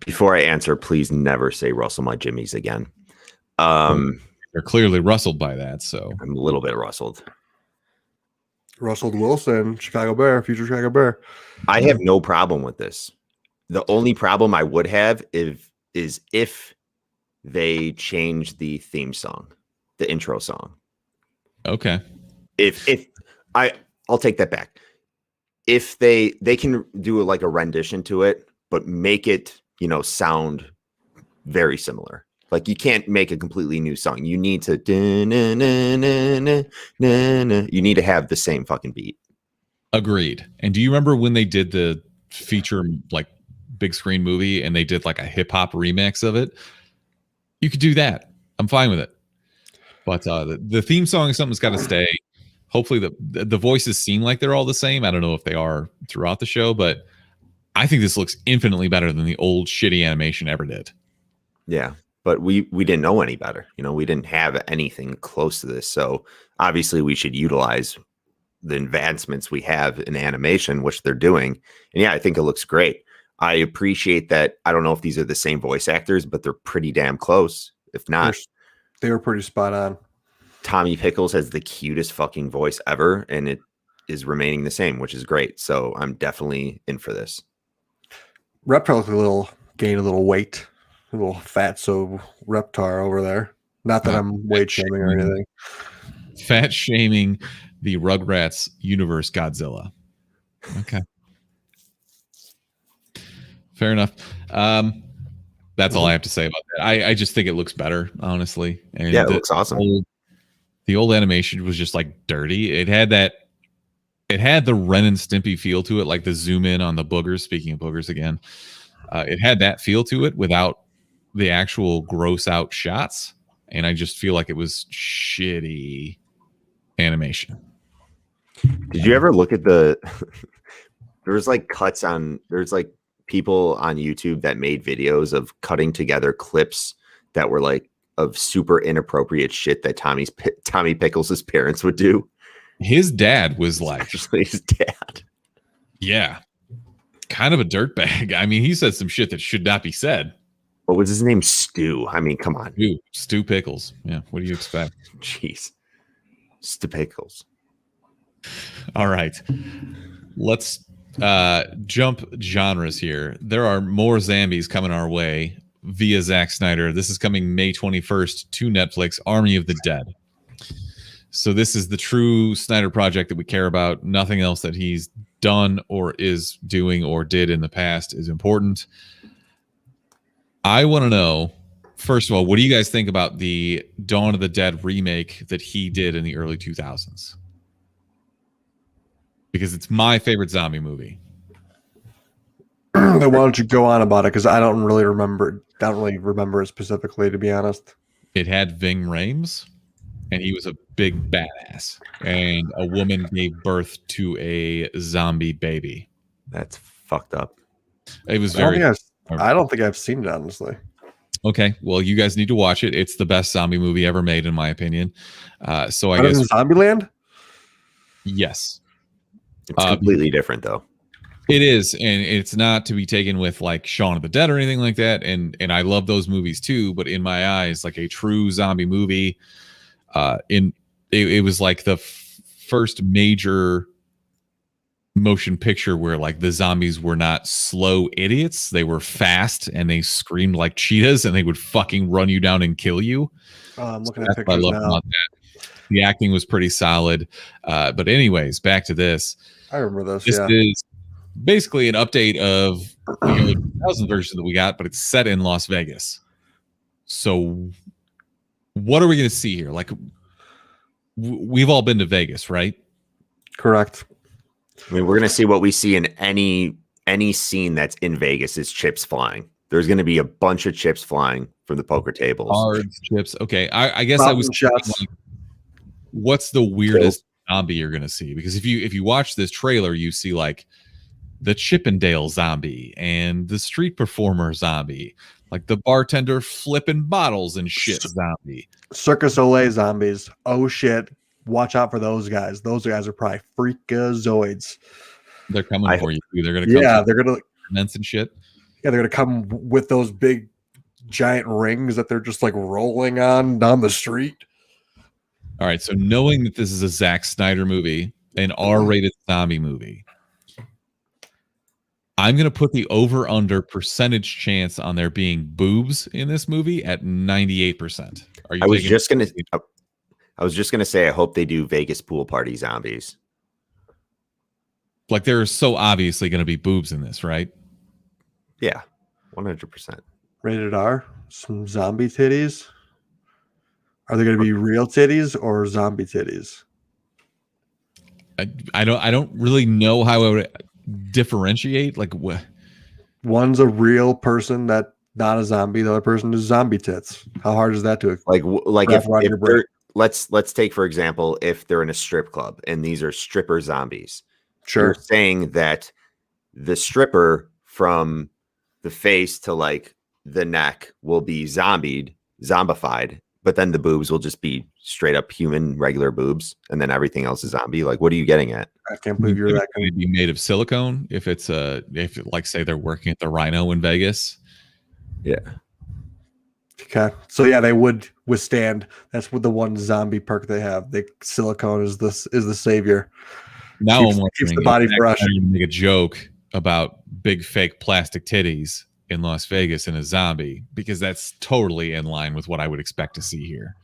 [SPEAKER 1] Before I answer, please never say rustle my jimmies again.
[SPEAKER 2] They're clearly rustled by that, so
[SPEAKER 1] I'm a little bit rustled.
[SPEAKER 3] Russell Wilson, Chicago Bear, future Chicago Bear.
[SPEAKER 1] I have no problem with this. The only problem I would have is if they change the theme song, the intro song.
[SPEAKER 2] Okay.
[SPEAKER 1] I'll take that back. If they can do like a rendition to it, but make it, sound very similar. Like you can't make a completely new song. You need to you need to have the same fucking beat.
[SPEAKER 2] Agreed. And do you remember when they did the feature like big screen movie and they did like a hip hop remix of it? You could do that. I'm fine with it. But the theme song is something that's got to stay. Hopefully the voices seem like they're all the same. I don't know if they are throughout the show, but I think this looks infinitely better than the old shitty animation ever did.
[SPEAKER 1] Yeah. But we didn't know any better. We didn't have anything close to this. So obviously we should utilize the advancements we have in animation, which they're doing. And yeah, I think it looks great. I appreciate that. I don't know if these are the same voice actors, but they're pretty damn close. If not,
[SPEAKER 3] they were pretty spot on.
[SPEAKER 1] Tommy Pickles has the cutest fucking voice ever, and it is remaining the same, which is great. So I'm definitely in for this.
[SPEAKER 3] Reptar gained a little weight. A little fat, so Reptar over there. Not that I'm weight shaming or anything.
[SPEAKER 2] Fat shaming the Rugrats universe Godzilla. Okay. Fair enough. That's all I have to say about that. I just think it looks better, honestly. And
[SPEAKER 1] yeah, it looks awesome.
[SPEAKER 2] The old animation was just like dirty. It had the Ren and Stimpy feel to it, like the zoom in on the boogers. Speaking of boogers again, it had that feel to it without the actual gross out shots, and I just feel like it was shitty animation.
[SPEAKER 1] Did you ever look at there's like people on YouTube that made videos of cutting together clips that were like of super inappropriate shit that Tommy Pickles' parents would do?
[SPEAKER 2] His dad was like,
[SPEAKER 1] actually his dad,
[SPEAKER 2] yeah, kind of a dirtbag. I mean, he said some shit that should not be said.
[SPEAKER 1] What was his name? Stu. I mean, come on.
[SPEAKER 2] Stu Pickles. Yeah. What do you expect?
[SPEAKER 1] Jeez. Stu Pickles.
[SPEAKER 2] All right. Let's jump genres here. There are more zombies coming our way via Zack Snyder. This is coming May 21st to Netflix, Army of the Dead. So this is the true Snyder project that we care about. Nothing else that he's done or is doing or did in the past is important. I want to know, first of all, what do you guys think about the Dawn of the Dead remake that he did in the early 2000s? Because it's my favorite zombie movie.
[SPEAKER 3] Why don't you go on about it? Because I don't really remember it specifically, to be honest.
[SPEAKER 2] It had Ving Rhames, and he was a big badass. And a woman gave birth to a zombie baby.
[SPEAKER 1] That's fucked up.
[SPEAKER 2] It was very...
[SPEAKER 3] I don't think I've seen it, honestly.
[SPEAKER 2] Okay, well, you guys need to watch it. It's the best zombie movie ever made, in my opinion. So I guess
[SPEAKER 3] Zombieland?
[SPEAKER 2] Yes.
[SPEAKER 1] It's completely different, though.
[SPEAKER 2] It is, and it's not to be taken with like Shaun of the Dead or anything like that. And I love those movies too, but in my eyes, like a true zombie movie, it was like the first major motion picture where like the zombies were not slow idiots. They were fast and they screamed like cheetahs and they would fucking run you down and kill you.
[SPEAKER 3] I'm looking at pictures now.
[SPEAKER 2] About that. The acting was pretty solid. But anyways, back to this.
[SPEAKER 3] I remember this.
[SPEAKER 2] This is basically an update of the 2000 version that we got, but it's set in Las Vegas. So what are we going to see here? Like, we've all been to Vegas, right?
[SPEAKER 3] Correct.
[SPEAKER 1] I mean, we're going to see what we see in any scene that's in Vegas is chips flying. There's going to be a bunch of chips flying from the poker tables.
[SPEAKER 2] Cards, chips. Okay, I guess I was thinking, like, what's the weirdest zombie you're going to see? Because if you watch this trailer, you see like the Chippendale zombie and the street performer zombie, like the bartender flipping bottles and shit zombie.
[SPEAKER 3] Circus Olay zombies. Oh shit. Watch out for those guys. Those guys are probably freakazoids.
[SPEAKER 2] They're coming for you. They're going to come.
[SPEAKER 3] Yeah, they're going to
[SPEAKER 2] immense and shit.
[SPEAKER 3] Yeah, they're going to come with those big giant rings that they're just like rolling on down the street.
[SPEAKER 2] All right. So knowing that this is a Zack Snyder movie, an R-rated zombie movie, I'm going to put the over-under percentage chance on there being boobs in this movie at 98%. Are you? I was just going
[SPEAKER 1] to say, I hope they do Vegas pool party zombies.
[SPEAKER 2] Like, there's so obviously going to be boobs in this, right?
[SPEAKER 1] Yeah, 100%.
[SPEAKER 3] Rated R. Some zombie titties. Are they going to be real titties or zombie titties?
[SPEAKER 2] I don't really know how I would differentiate. Like, what?
[SPEAKER 3] One's a real person that not a zombie. The other person is zombie tits. How hard is that to
[SPEAKER 1] like if they're, let's take for example, if they're in a strip club and these are stripper zombies.
[SPEAKER 3] Sure.
[SPEAKER 1] You're saying that the stripper from the face to like the neck will be zombified, but then the boobs will just be straight up human, regular boobs, and then everything else is zombie. Like, what are you getting at?
[SPEAKER 3] I can't believe you're that
[SPEAKER 2] going to be made of silicone. If it's like say they're working at the Rhino in Vegas.
[SPEAKER 1] Yeah.
[SPEAKER 3] Okay. So yeah, they would withstand. That's what the one zombie perk they have. The silicone is the savior.
[SPEAKER 2] Now I'm wondering
[SPEAKER 3] keeps the body fresh.
[SPEAKER 2] Make a joke about big fake plastic titties in Las Vegas in a zombie, because that's totally in line with what I would expect to see here.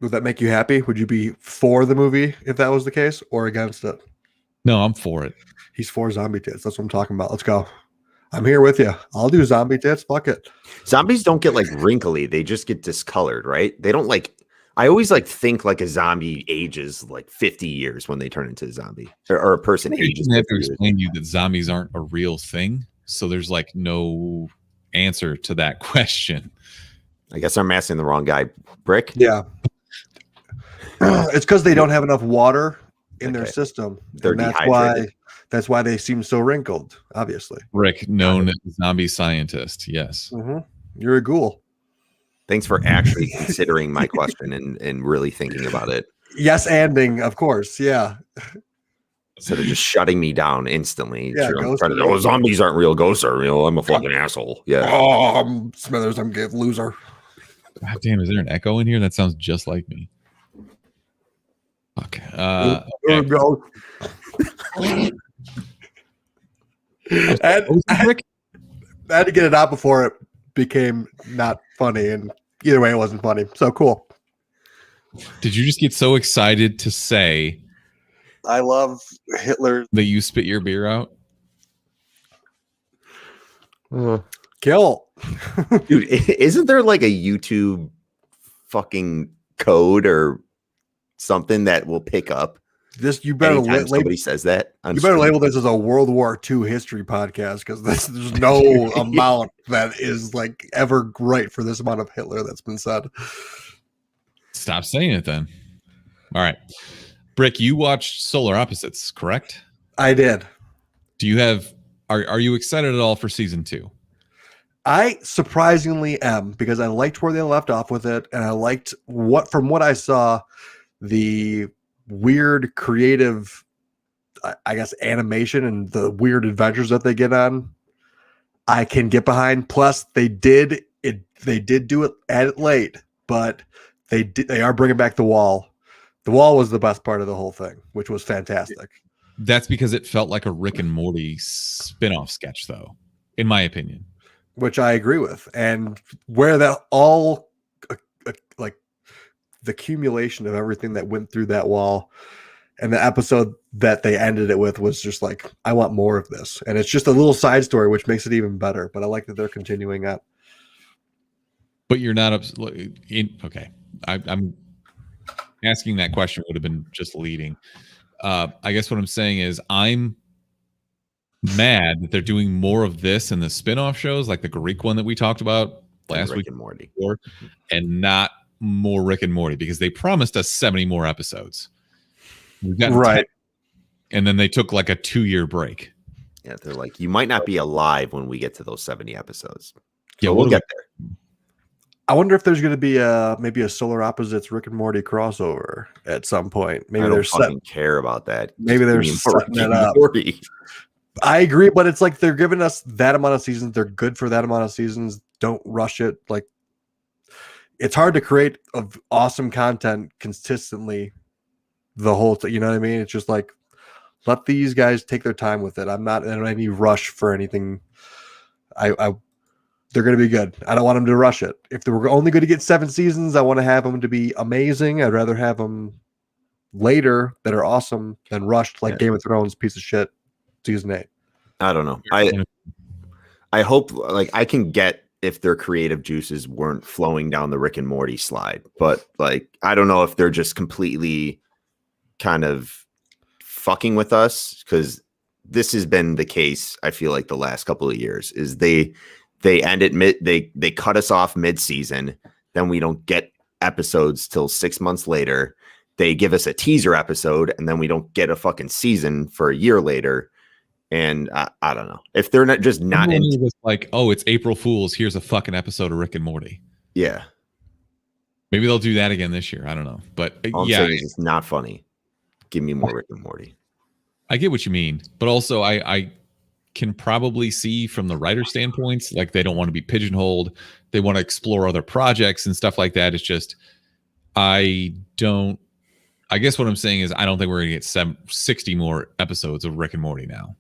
[SPEAKER 3] Would that make you happy? Would you be for the movie if that was the case, or against it?
[SPEAKER 2] No, I'm for it.
[SPEAKER 3] He's for zombie tits. That's what I'm talking about. Let's go. I'm here with you. I'll do zombie tits. Fuck it.
[SPEAKER 1] Zombies don't get like wrinkly. They just get discolored, right? They don't like, I always like think like a zombie ages like 50 years when they turn into a zombie, or a person ages.
[SPEAKER 2] I have to explain to you that zombies aren't a real thing. So there's like no answer to that question.
[SPEAKER 1] I guess I'm asking the wrong guy. Brick?
[SPEAKER 3] Yeah. It's because they don't have enough water in their system.
[SPEAKER 1] They're dehydrated.
[SPEAKER 3] That's why they seem so wrinkled, obviously.
[SPEAKER 2] Rick, known zombie scientist. Yes.
[SPEAKER 3] Mm-hmm. You're a ghoul.
[SPEAKER 1] Thanks for actually considering my question and really thinking about it.
[SPEAKER 3] Yes, anding, of course. Yeah.
[SPEAKER 1] Instead of just shutting me down instantly.
[SPEAKER 3] Yeah,
[SPEAKER 1] zombies aren't real. Ghosts are real. I'm a fucking asshole. Yeah.
[SPEAKER 3] Oh, Smithers, I'm a loser.
[SPEAKER 2] God damn, is there an echo in here? That sounds just like me. Okay.
[SPEAKER 3] There we go. I had to get it out before it became not funny, and either way, it wasn't funny. So cool.
[SPEAKER 2] Did you just get so excited to say
[SPEAKER 3] I love Hitler
[SPEAKER 2] that you spit your beer out?
[SPEAKER 3] Kill.
[SPEAKER 1] Dude, isn't there like a YouTube fucking code or something that will pick up
[SPEAKER 3] this? You better
[SPEAKER 1] somebody says that.
[SPEAKER 3] You better label this as a World War II history podcast, because there's no amount that is like ever right for this amount of Hitler that's been said.
[SPEAKER 2] Stop saying it then. All right. Brick, you watched Solar Opposites, correct?
[SPEAKER 3] I did.
[SPEAKER 2] Do you have are you excited at all for season 2?
[SPEAKER 3] I surprisingly am, because I liked where they left off with it, and I liked from what I saw, the weird creative, I guess, animation and the weird adventures that they get on. I can get behind. Plus, they did do it at it late, but they are bringing back the wall. The wall was the best part of the whole thing, which was fantastic.
[SPEAKER 2] That's because it felt like a Rick and Morty spin-off sketch, though, in my opinion.
[SPEAKER 3] Which I agree with. And where that all, like the accumulation of everything that went through that wall, and the episode that they ended it with was just like, I want more of this. And it's just a little side story, which makes it even better. But I like that they're continuing that.
[SPEAKER 2] But you're not okay. I'm asking that question would have been just leading. I guess what I'm saying is I'm mad that they're doing more of this in the spin-off shows, like the Greek one that we talked about last week,
[SPEAKER 1] Rick and Morty,
[SPEAKER 2] and not more Rick and Morty, because they promised us 70 more episodes. We've got
[SPEAKER 3] right,
[SPEAKER 2] 10, and then they took like a 2-year break.
[SPEAKER 1] Yeah, they're like, you might not be alive when we get to those 70 episodes. So
[SPEAKER 2] Yeah,
[SPEAKER 1] we'll get there.
[SPEAKER 3] I wonder if there's going to be maybe a Solar Opposites Rick and Morty crossover at some point. Maybe
[SPEAKER 1] I don't fucking care about that.
[SPEAKER 3] Maybe they're setting that up. Morty. I agree, but it's like they're giving us that amount of seasons. They're good for that amount of seasons. Don't rush it. Like, it's hard to create awesome content consistently the whole time. You know what I mean? It's just like, let these guys take their time with it. I'm not in any rush for anything. They're going to be good. I don't want them to rush it. If they were only going to get 7 seasons, I want to have them to be amazing. I'd rather have them later that are awesome than rushed like Game of Thrones piece of shit season 8.
[SPEAKER 1] I don't know. I hope, like, I can get if their creative juices weren't flowing down the Rick and Morty slide, but like, I don't know if they're just completely kind of fucking with us, because this has been the case. I feel like the last couple of years is they end it they cut us off mid-season, then we don't get episodes till 6 months later. They give us a teaser episode, and then we don't get a fucking season for a year later. And I don't know if they're not just not in
[SPEAKER 2] like, oh, it's April Fool's, here's a fucking episode of Rick and Morty.
[SPEAKER 1] Yeah,
[SPEAKER 2] maybe they'll do that again this year. I don't know, but
[SPEAKER 1] all I'm saying is it's not funny. Give me more Rick and Morty.
[SPEAKER 2] I get what you mean, but also I can probably see from the writer standpoints, like, they don't want to be pigeonholed. They want to explore other projects and stuff like that. It's just, I guess what I'm saying is I don't think we're going to get 60 more episodes of Rick and Morty now.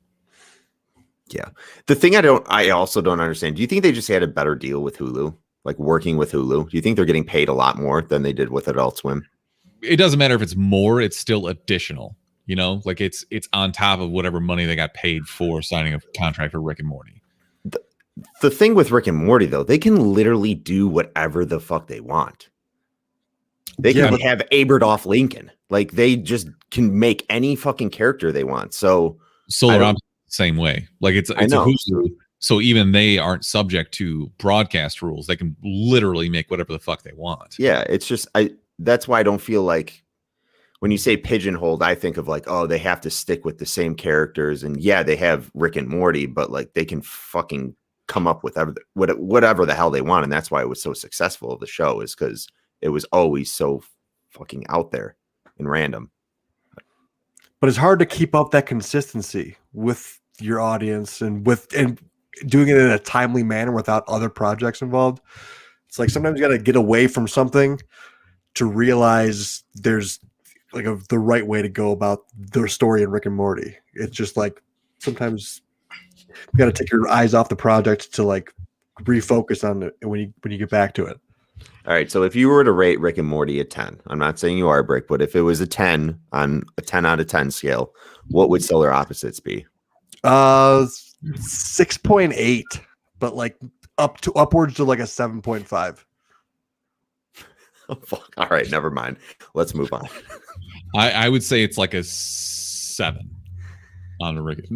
[SPEAKER 1] Yeah. The thing I also don't understand. Do you think they just had a better deal with Hulu? Like, working with Hulu? Do you think they're getting paid a lot more than they did with Adult Swim?
[SPEAKER 2] It doesn't matter if it's more, it's still additional. You know, like, it's on top of whatever money they got paid for signing a contract for Rick and Morty.
[SPEAKER 1] The thing with Rick and Morty, though, they can literally do whatever the fuck they want. They can have Aberdoff Lincoln. Like, they just can make any fucking character they want. So
[SPEAKER 2] Solar Opposites the same way. Like, it's a Hulu, so even they aren't subject to broadcast rules. They can literally make whatever the fuck they want.
[SPEAKER 1] Yeah, it's just that's why I don't feel like when you say pigeonholed, I think of like, oh, they have to stick with the same characters. And yeah, they have Rick and Morty, but like, they can fucking come up with whatever the hell they want. And that's why it was so successful of the show, is because it was always so fucking out there and random.
[SPEAKER 3] But it's hard to keep up that consistency with your audience and doing it in a timely manner without other projects involved. It's like sometimes you got to get away from something to realize there's like the right way to go about their story in Rick and Morty. It's just like sometimes you got to take your eyes off the project to like refocus on it when you get back to it.
[SPEAKER 1] All right. So if you were to rate Rick and Morty a 10, I'm not saying you are, Brick, but if it was a 10 on a 10 out of 10 scale, what would Solar Opposites be?
[SPEAKER 3] 6.8, but like upwards to like a 7.5.
[SPEAKER 1] Oh, fuck. All right, never mind. Let's move on.
[SPEAKER 2] I would say it's like a 7 on the Rick.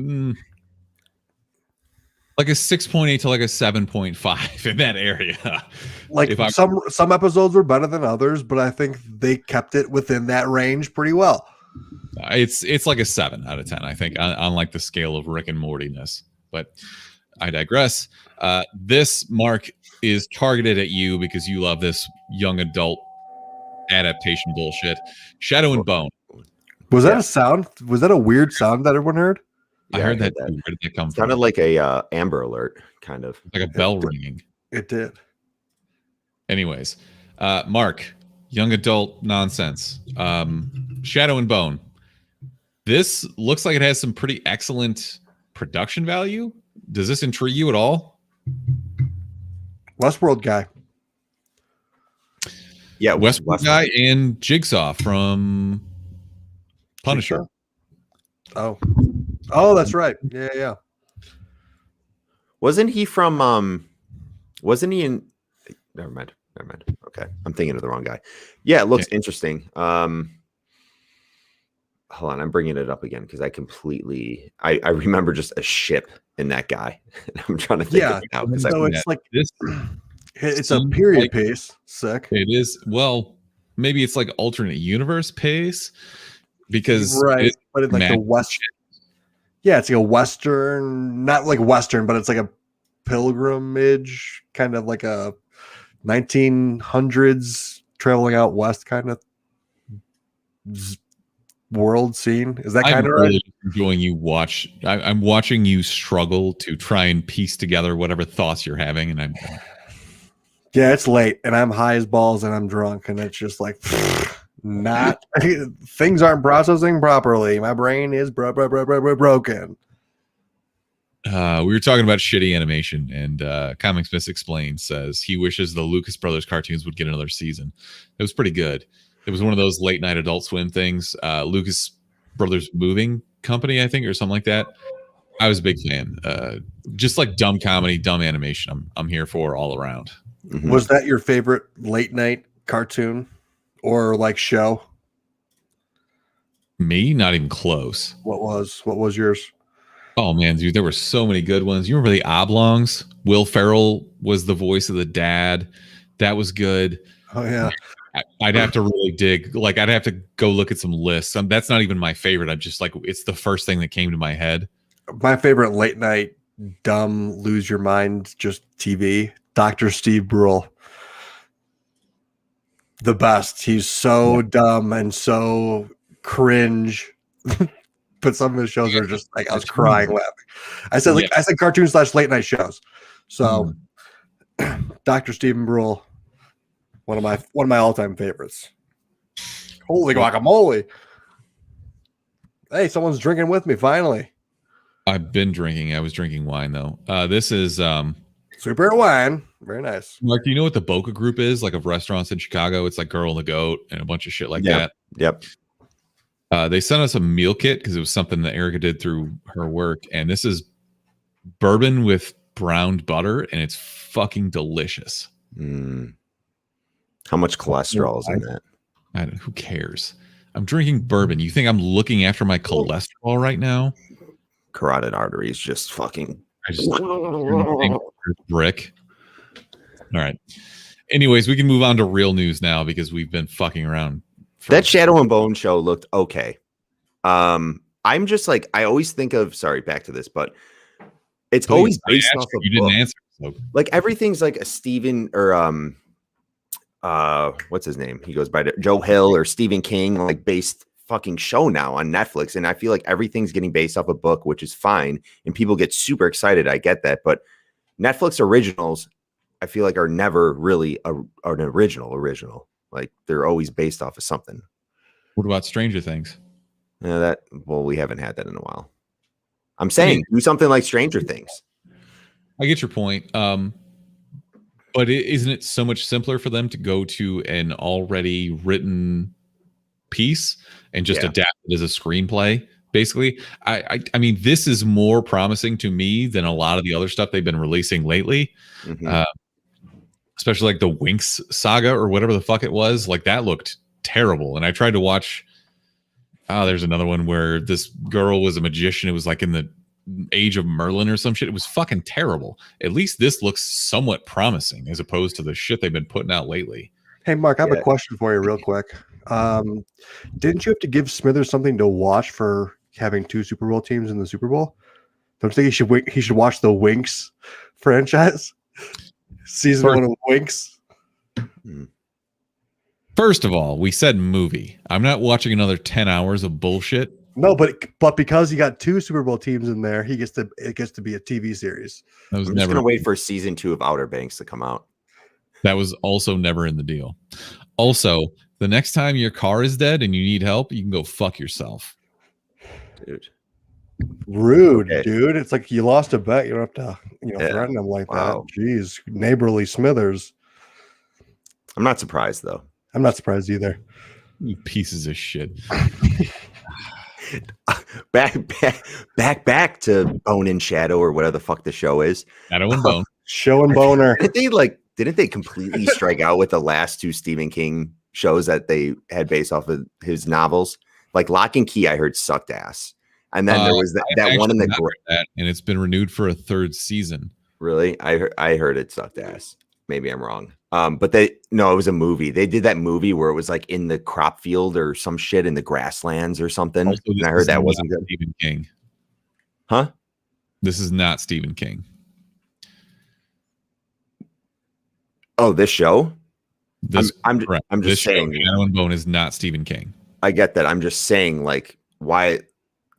[SPEAKER 2] Like a 6.8 to like a 7.5 in that area.
[SPEAKER 3] Like, some episodes were better than others, but I think they kept it within that range pretty well.
[SPEAKER 2] It's like a 7 out of 10, I think, on like the scale of Rick and Morty-ness. But I digress. This, Mark, is targeted at you because you love this young adult adaptation bullshit. Shadow and Bone.
[SPEAKER 3] Was that a sound? Was that a weird sound that everyone heard?
[SPEAKER 2] I heard that. Where did that come from?
[SPEAKER 1] Sounded like a Amber Alert, kind of.
[SPEAKER 2] Like a bell ringing.
[SPEAKER 3] It did.
[SPEAKER 2] Anyways, Mark, young adult nonsense. Shadow and Bone. This looks like it has some pretty excellent production value. Does this intrigue you at all?
[SPEAKER 3] Westworld guy.
[SPEAKER 2] Yeah, Westworld guy and Jigsaw from Punisher.
[SPEAKER 3] Oh, that's right. Yeah.
[SPEAKER 1] Wasn't he from? Wasn't he in? Never mind. Okay, I'm thinking of the wrong guy. Yeah, it looks interesting. hold on, I'm bringing it up again because I completely I remember just a ship in that guy. I'm trying to think of it now.
[SPEAKER 3] So it's like this. It's a period piece. Sick.
[SPEAKER 2] It is. Well, maybe it's like alternate universe pace because
[SPEAKER 3] right, but it's like a western. Yeah, it's like a western, not like western, but it's like a pilgrimage, kind of like a 1900s traveling out west kind of world scene. Is that kind of
[SPEAKER 2] really
[SPEAKER 3] right?
[SPEAKER 2] Enjoying you watch. I'm watching you struggle to try and piece together whatever thoughts you're having, and I'm.
[SPEAKER 3] Yeah, it's late, and I'm high as balls, and I'm drunk, and it's just like not things aren't processing properly. My brain is broken.
[SPEAKER 2] We were talking about shitty animation, and Comics Miss Explains says he wishes the Lucas Brothers cartoons would get another season. It was pretty good. It was one of those late night Adult Swim things. Lucas Brothers Moving Company, I think, or something like that. I was a big fan. Just like dumb comedy, dumb animation. I'm here for all around.
[SPEAKER 3] Mm-hmm. Was that your favorite late night cartoon or like show?
[SPEAKER 2] Me? Not even close.
[SPEAKER 3] What was yours?
[SPEAKER 2] Oh man, dude, there were so many good ones. You remember the Oblongs? Will Ferrell was the voice of the dad. That was good.
[SPEAKER 3] Oh yeah.
[SPEAKER 2] I'd have to really dig. Like I'd have to go look at some lists. That's not even my favorite. I'm just like, it's the first thing that came to my head.
[SPEAKER 3] My favorite late night dumb lose your mind just TV. Dr. Steve Brule. The best. He's so dumb and so cringe. But some of his shows are just like I was crying laughing. I said I said cartoon / late night shows. So Dr. Stephen Brule, one of my all-time favorites. Holy guacamole. Hey, someone's drinking with me finally.
[SPEAKER 2] I've been drinking. I was drinking wine though. This is
[SPEAKER 3] Super wine. Very nice.
[SPEAKER 2] Mark, do you know what the Boca Group is? Like of restaurants in Chicago. It's like Girl and the Goat and a bunch of shit like that.
[SPEAKER 1] Yep.
[SPEAKER 2] They sent us a meal kit because it was something that Erica did through her work. And this is bourbon with browned butter, and it's fucking delicious.
[SPEAKER 1] How much cholesterol is in that?
[SPEAKER 2] Who cares? I'm drinking bourbon. You think I'm looking after my cholesterol right now?
[SPEAKER 1] Carotid arteries just fucking...
[SPEAKER 2] I just brick. All right. Anyways, we can move on to real news now because we've been fucking around.
[SPEAKER 1] That Shadow and Bone show looked okay. I'm just like, I always think of, sorry, back to this, but it's always based off of
[SPEAKER 2] you didn't answer. So.
[SPEAKER 1] Like everything's like a Stephen or what's his name? He goes by Joe Hill or Stephen King, like based fucking show now on Netflix. And I feel like everything's getting based off a book, which is fine. And people get super excited. I get that. But Netflix originals, I feel like are never really an original. Like they're always based off of something.
[SPEAKER 2] What about Stranger Things?
[SPEAKER 1] We haven't had that in a while. I'm saying do something like Stranger Things.
[SPEAKER 2] I get your point. But isn't it so much simpler for them to go to an already written piece and just adapt it as a screenplay? Basically, I mean, this is more promising to me than a lot of the other stuff they've been releasing lately. Especially like the Winx saga or whatever the fuck it was. Like that looked terrible. And I tried to watch. There's another one where this girl was a magician. It was like in the age of Merlin or some shit. It was fucking terrible. At least this looks somewhat promising as opposed to the shit they've been putting out lately.
[SPEAKER 3] Hey, Mark, I have a question for you real quick. Didn't you have to give Smithers something to watch for having 2 Super Bowl teams in the Super Bowl? Don't you think he should watch the Winx franchise? Season 1 of Winx.
[SPEAKER 2] First of all, we said movie. I'm not watching another 10 hours of bullshit.
[SPEAKER 3] No, but because he got 2 Super Bowl teams in there, it gets to be a TV series.
[SPEAKER 1] I'm just gonna wait for season 2 of Outer Banks to come out.
[SPEAKER 2] That was also never in the deal. Also, the next time your car is dead and you need help, you can go fuck yourself.
[SPEAKER 1] Dude.
[SPEAKER 3] Rude, dude. It's like you lost a bet. You don't have to, threaten them like that. Jeez, neighborly Smithers.
[SPEAKER 1] I'm not surprised though.
[SPEAKER 3] I'm not surprised either.
[SPEAKER 2] You pieces of shit.
[SPEAKER 1] back to Bone and Shadow or whatever the fuck the show is.
[SPEAKER 2] Shadow and Bone.
[SPEAKER 3] Show and Boner.
[SPEAKER 1] Didn't they completely strike out with the last 2 Stephen King shows that they had based off of his novels? Like Lock and Key, I heard sucked ass. And then there was that one in the
[SPEAKER 2] and it's been renewed for a 3rd season.
[SPEAKER 1] Really? I heard it sucked ass. Maybe I'm wrong. But it was a movie. They did that movie where it was like in the crop field or some shit in the grasslands or something. Also, and I heard that wasn't good.
[SPEAKER 2] Stephen King.
[SPEAKER 1] Huh?
[SPEAKER 2] This is not Stephen King.
[SPEAKER 1] Oh, this show? I'm just
[SPEAKER 2] this
[SPEAKER 1] saying.
[SPEAKER 2] Shadow and Bone is not Stephen King.
[SPEAKER 1] I get that. I'm just saying, like, why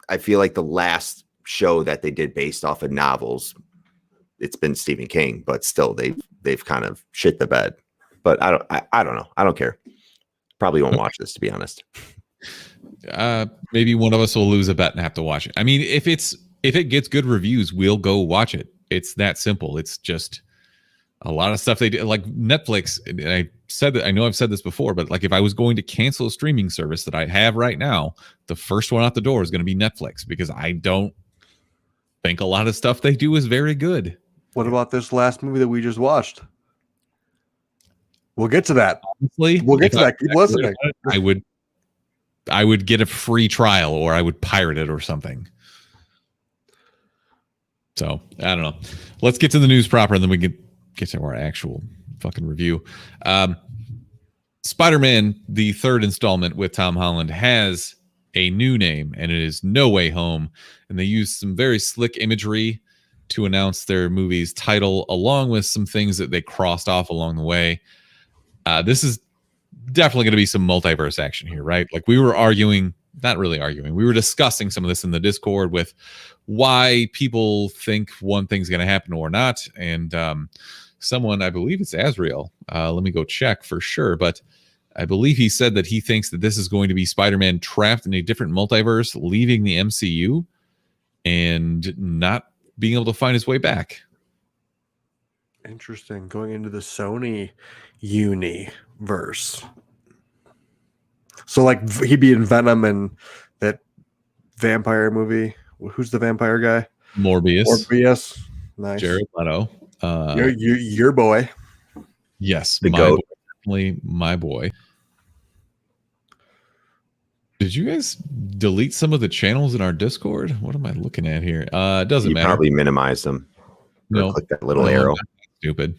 [SPEAKER 1] I feel like the last show that they did based off of novels, it's been Stephen King, but still they've kind of shit the bed. But I don't know. I don't care. Probably won't watch this, to be honest.
[SPEAKER 2] Maybe one of us will lose a bet and have to watch it. I mean, if it gets good reviews, we'll go watch it. It's that simple. It's just a lot of stuff they do, like Netflix. And I said that, I know I've said this before, but like if I was going to cancel a streaming service that I have right now, the first one out the door is going to be Netflix, because I don't think a lot of stuff they do is very good.
[SPEAKER 3] What about this last movie that we just watched? We'll get to that.
[SPEAKER 2] Honestly,
[SPEAKER 3] we'll get to that. Keep listening.
[SPEAKER 2] I would get a free trial, or I would pirate it or something. So I don't know. Let's get to the news proper, and then we can get to our actual fucking review. Spider-Man, the 3rd installment with Tom Holland, has a new name, and it is No Way Home. And they used some very slick imagery to announce their movie's title, along with some things that they crossed off along the way. This is definitely going to be some multiverse action here, right? Like we were not really arguing. We were discussing some of this in the Discord with why people think one thing's going to happen or not. And someone, I believe it's Azrael. Let me go check for sure. But I believe he said that he thinks that this is going to be Spider-Man trapped in a different multiverse, leaving the MCU and not being able to find his way back.
[SPEAKER 3] Interesting. Going into the Sony universe. So like he'd be in Venom and that vampire movie. Who's the vampire guy?
[SPEAKER 2] Morbius.
[SPEAKER 3] Nice.
[SPEAKER 2] Jared Leto.
[SPEAKER 3] Your boy.
[SPEAKER 2] Yes,
[SPEAKER 1] the
[SPEAKER 2] my
[SPEAKER 1] goat.
[SPEAKER 2] Boy, definitely my boy. Did you guys delete some of the channels in our Discord? What am I looking at here? It doesn't matter.
[SPEAKER 1] Probably minimize them.
[SPEAKER 2] No,
[SPEAKER 1] click that little arrow.
[SPEAKER 2] Stupid.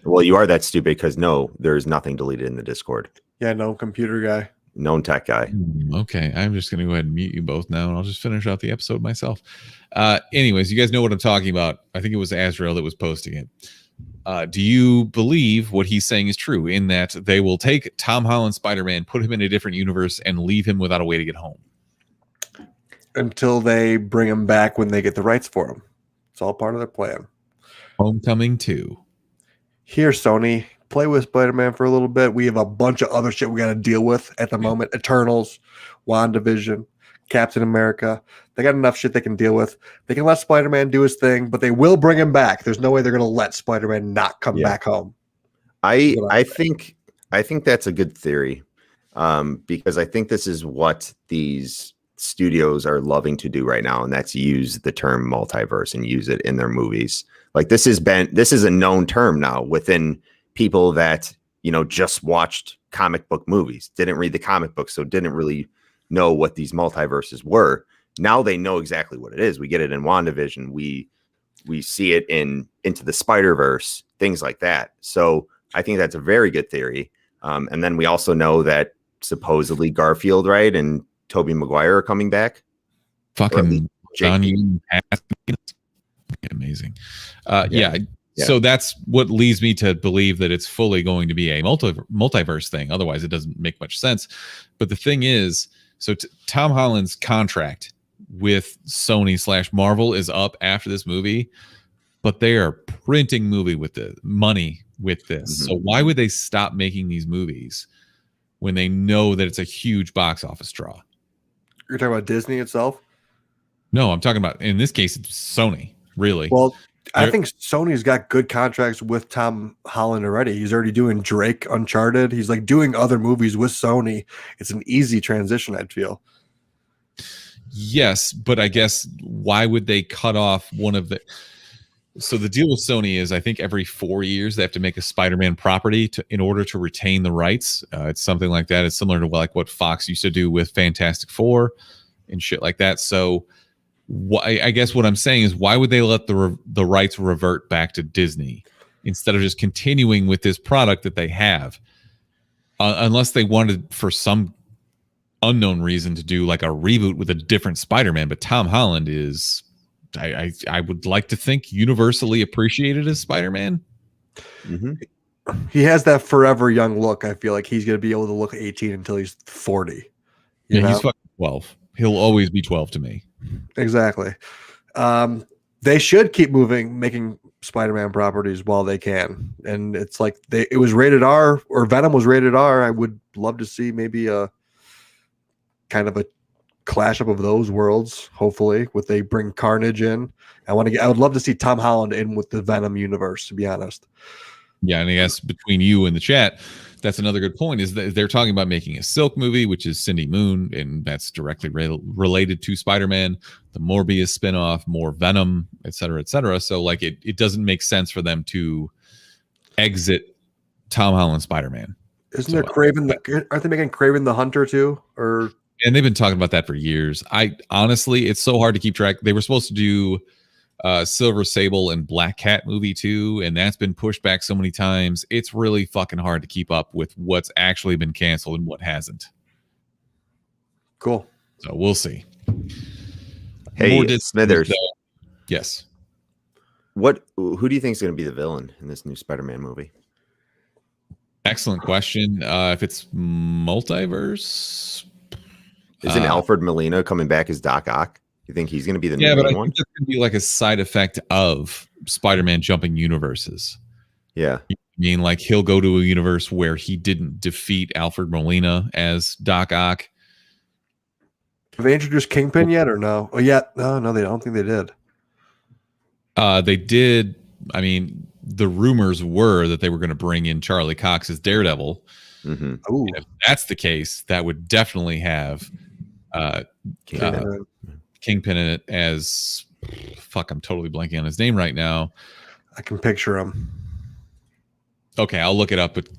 [SPEAKER 1] Well, you are that stupid because there's nothing deleted in the Discord.
[SPEAKER 3] Yeah, no computer guy.
[SPEAKER 1] Known tech guy.
[SPEAKER 2] Okay, I'm just going to go ahead and mute you both now, and I'll just finish out the episode myself. Anyways, you guys know what I'm talking about. I think it was Azrael that was posting it. Do you believe what he's saying is true, in that they will take Tom Holland Spider-Man, put him in a different universe, and leave him without a way to get home?
[SPEAKER 3] Until they bring him back when they get the rights for him. It's all part of their plan.
[SPEAKER 2] Homecoming 2.
[SPEAKER 3] Here, Sony, play with Spider-Man for a little bit. We have a bunch of other shit we got to deal with at the moment. Eternals, WandaVision, Captain America. They got enough shit they can deal with. They can let Spider-Man do his thing, but they will bring him back. There's no way they're going to let Spider-Man not come back home.
[SPEAKER 1] I think that's a good theory, because I think this is what these studios are loving to do right now, and that's use the term multiverse and use it in their movies. Like this is a known term now within people that just watched comic book movies, didn't read the comic books, so didn't really know what these multiverses were. Now they know exactly what it is. We get it in WandaVision. We see it in Into the Spider-Verse, things like that. So I think that's a very good theory. And then we also know that supposedly Garfield, right, and Tobey Maguire are coming back.
[SPEAKER 2] Fucking John, amazing. Yeah. So that's what leads me to believe that it's fully going to be a multiverse thing. Otherwise, it doesn't make much sense. But the thing is, so Tom Holland's contract with Sony / Marvel is up after this movie, but they are printing money with this. Mm-hmm. So why would they stop making these movies when they know that it's a huge box office draw?
[SPEAKER 3] You're talking about Disney itself?
[SPEAKER 2] No, I'm talking about, in this case, it's Sony, really.
[SPEAKER 3] Well, I think Sony's got good contracts with Tom Holland already. He's already doing Drake, Uncharted. He's like doing other movies with Sony. It's an easy transition, I'd feel.
[SPEAKER 2] Yes, but I guess why would they cut off one of the... So the deal with Sony is, I think every 4 years they have to make a Spider-Man property in order to retain the rights. It's something like that. It's similar to like what Fox used to do with Fantastic Four and shit like that. So I guess what I'm saying is, why would they let the rights revert back to Disney instead of just continuing with this product that they have? Unless they wanted, for some unknown reason, to do like a reboot with a different Spider-Man. But Tom Holland is... I would like to think universally appreciated as Spider-Man.
[SPEAKER 3] Mm-hmm. He has that forever young look. I feel like he's going to be able to look 18 until he's 40.
[SPEAKER 2] Yeah, he's fucking 12. He'll always be 12 to me.
[SPEAKER 3] Exactly. They should keep making Spider-Man properties while they can. And it's like it was rated R, or Venom was rated R. I would love to see maybe a kind of a clash up of those worlds, hopefully, with they bring Carnage in. I would love to see Tom Holland in with the Venom universe, to be honest.
[SPEAKER 2] Yeah, and I guess between you and the chat, that's another good point, is that they're talking about making a Silk movie, which is Cindy Moon, and that's directly related to Spider-Man, the Morbius spinoff, more Venom, et cetera, et cetera. So like it doesn't make sense for them to exit Tom Holland Spider-Man.
[SPEAKER 3] Isn't there Kraven? Aren't they making Kraven the Hunter too?
[SPEAKER 2] And they've been talking about that for years. Honestly, it's so hard to keep track. They were supposed to do Silver Sable and Black Cat movie too, and that's been pushed back so many times. It's really fucking hard to keep up with what's actually been canceled and what hasn't.
[SPEAKER 3] Cool.
[SPEAKER 2] So we'll see.
[SPEAKER 1] Hey, Smithers.
[SPEAKER 2] Yes.
[SPEAKER 1] Who do you think is going to be the villain in this new Spider-Man movie?
[SPEAKER 2] Excellent question. If it's multiverse,
[SPEAKER 1] isn't Alfred Molina coming back as Doc Ock? You think he's going to be the main one? Yeah, but I think
[SPEAKER 2] that's going to be like a side effect of Spider-Man jumping universes.
[SPEAKER 1] Yeah.
[SPEAKER 2] I mean, like he'll go to a universe where he didn't defeat Alfred Molina as Doc Ock.
[SPEAKER 3] Have they introduced Kingpin yet or no? Oh, yeah. No, they don't think they did.
[SPEAKER 2] They did. I mean, the rumors were that they were going to bring in Charlie Cox as Daredevil.
[SPEAKER 1] Mm-hmm.
[SPEAKER 2] If that's the case, that would definitely have Kingpin in it as I'm totally blanking on his name right now.
[SPEAKER 3] I can picture him.
[SPEAKER 2] Okay, I'll look it up. But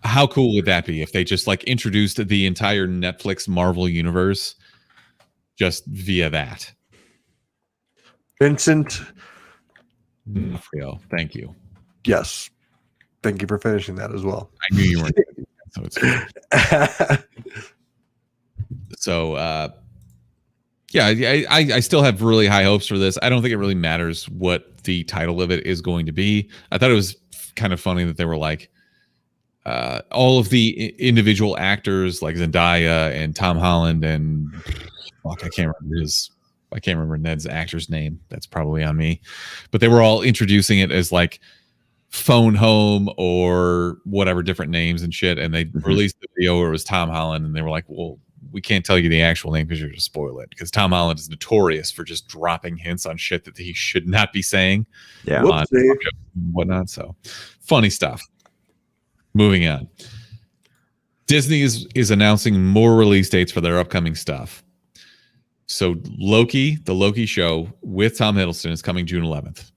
[SPEAKER 2] how cool would that be if they just like introduced the entire Netflix Marvel universe just via that?
[SPEAKER 3] Vincent
[SPEAKER 2] D'Onofrio, thank you.
[SPEAKER 3] Yes, thank you for finishing that as well.
[SPEAKER 2] I knew you weren't. So it's good. So yeah, I still have really high hopes for this. I don't think it really matters what the title of it is going to be. I thought it was kind of funny that they were like all of the individual actors like Zendaya and Tom Holland and I can't remember Ned's actor's name. That's probably on me. But they were all introducing it as like Phone Home or whatever, different names and shit. And they released the video where it was Tom Holland, and they were like, well, we can't tell you the actual name because you're going to spoil it. Because Tom Holland is notorious for just dropping hints on shit that he should not be saying.
[SPEAKER 1] Yeah.
[SPEAKER 2] On whatnot. So funny stuff. Moving on. Disney is announcing more release dates for their upcoming stuff. So Loki, the Loki show with Tom Hiddleston, is coming June 11th.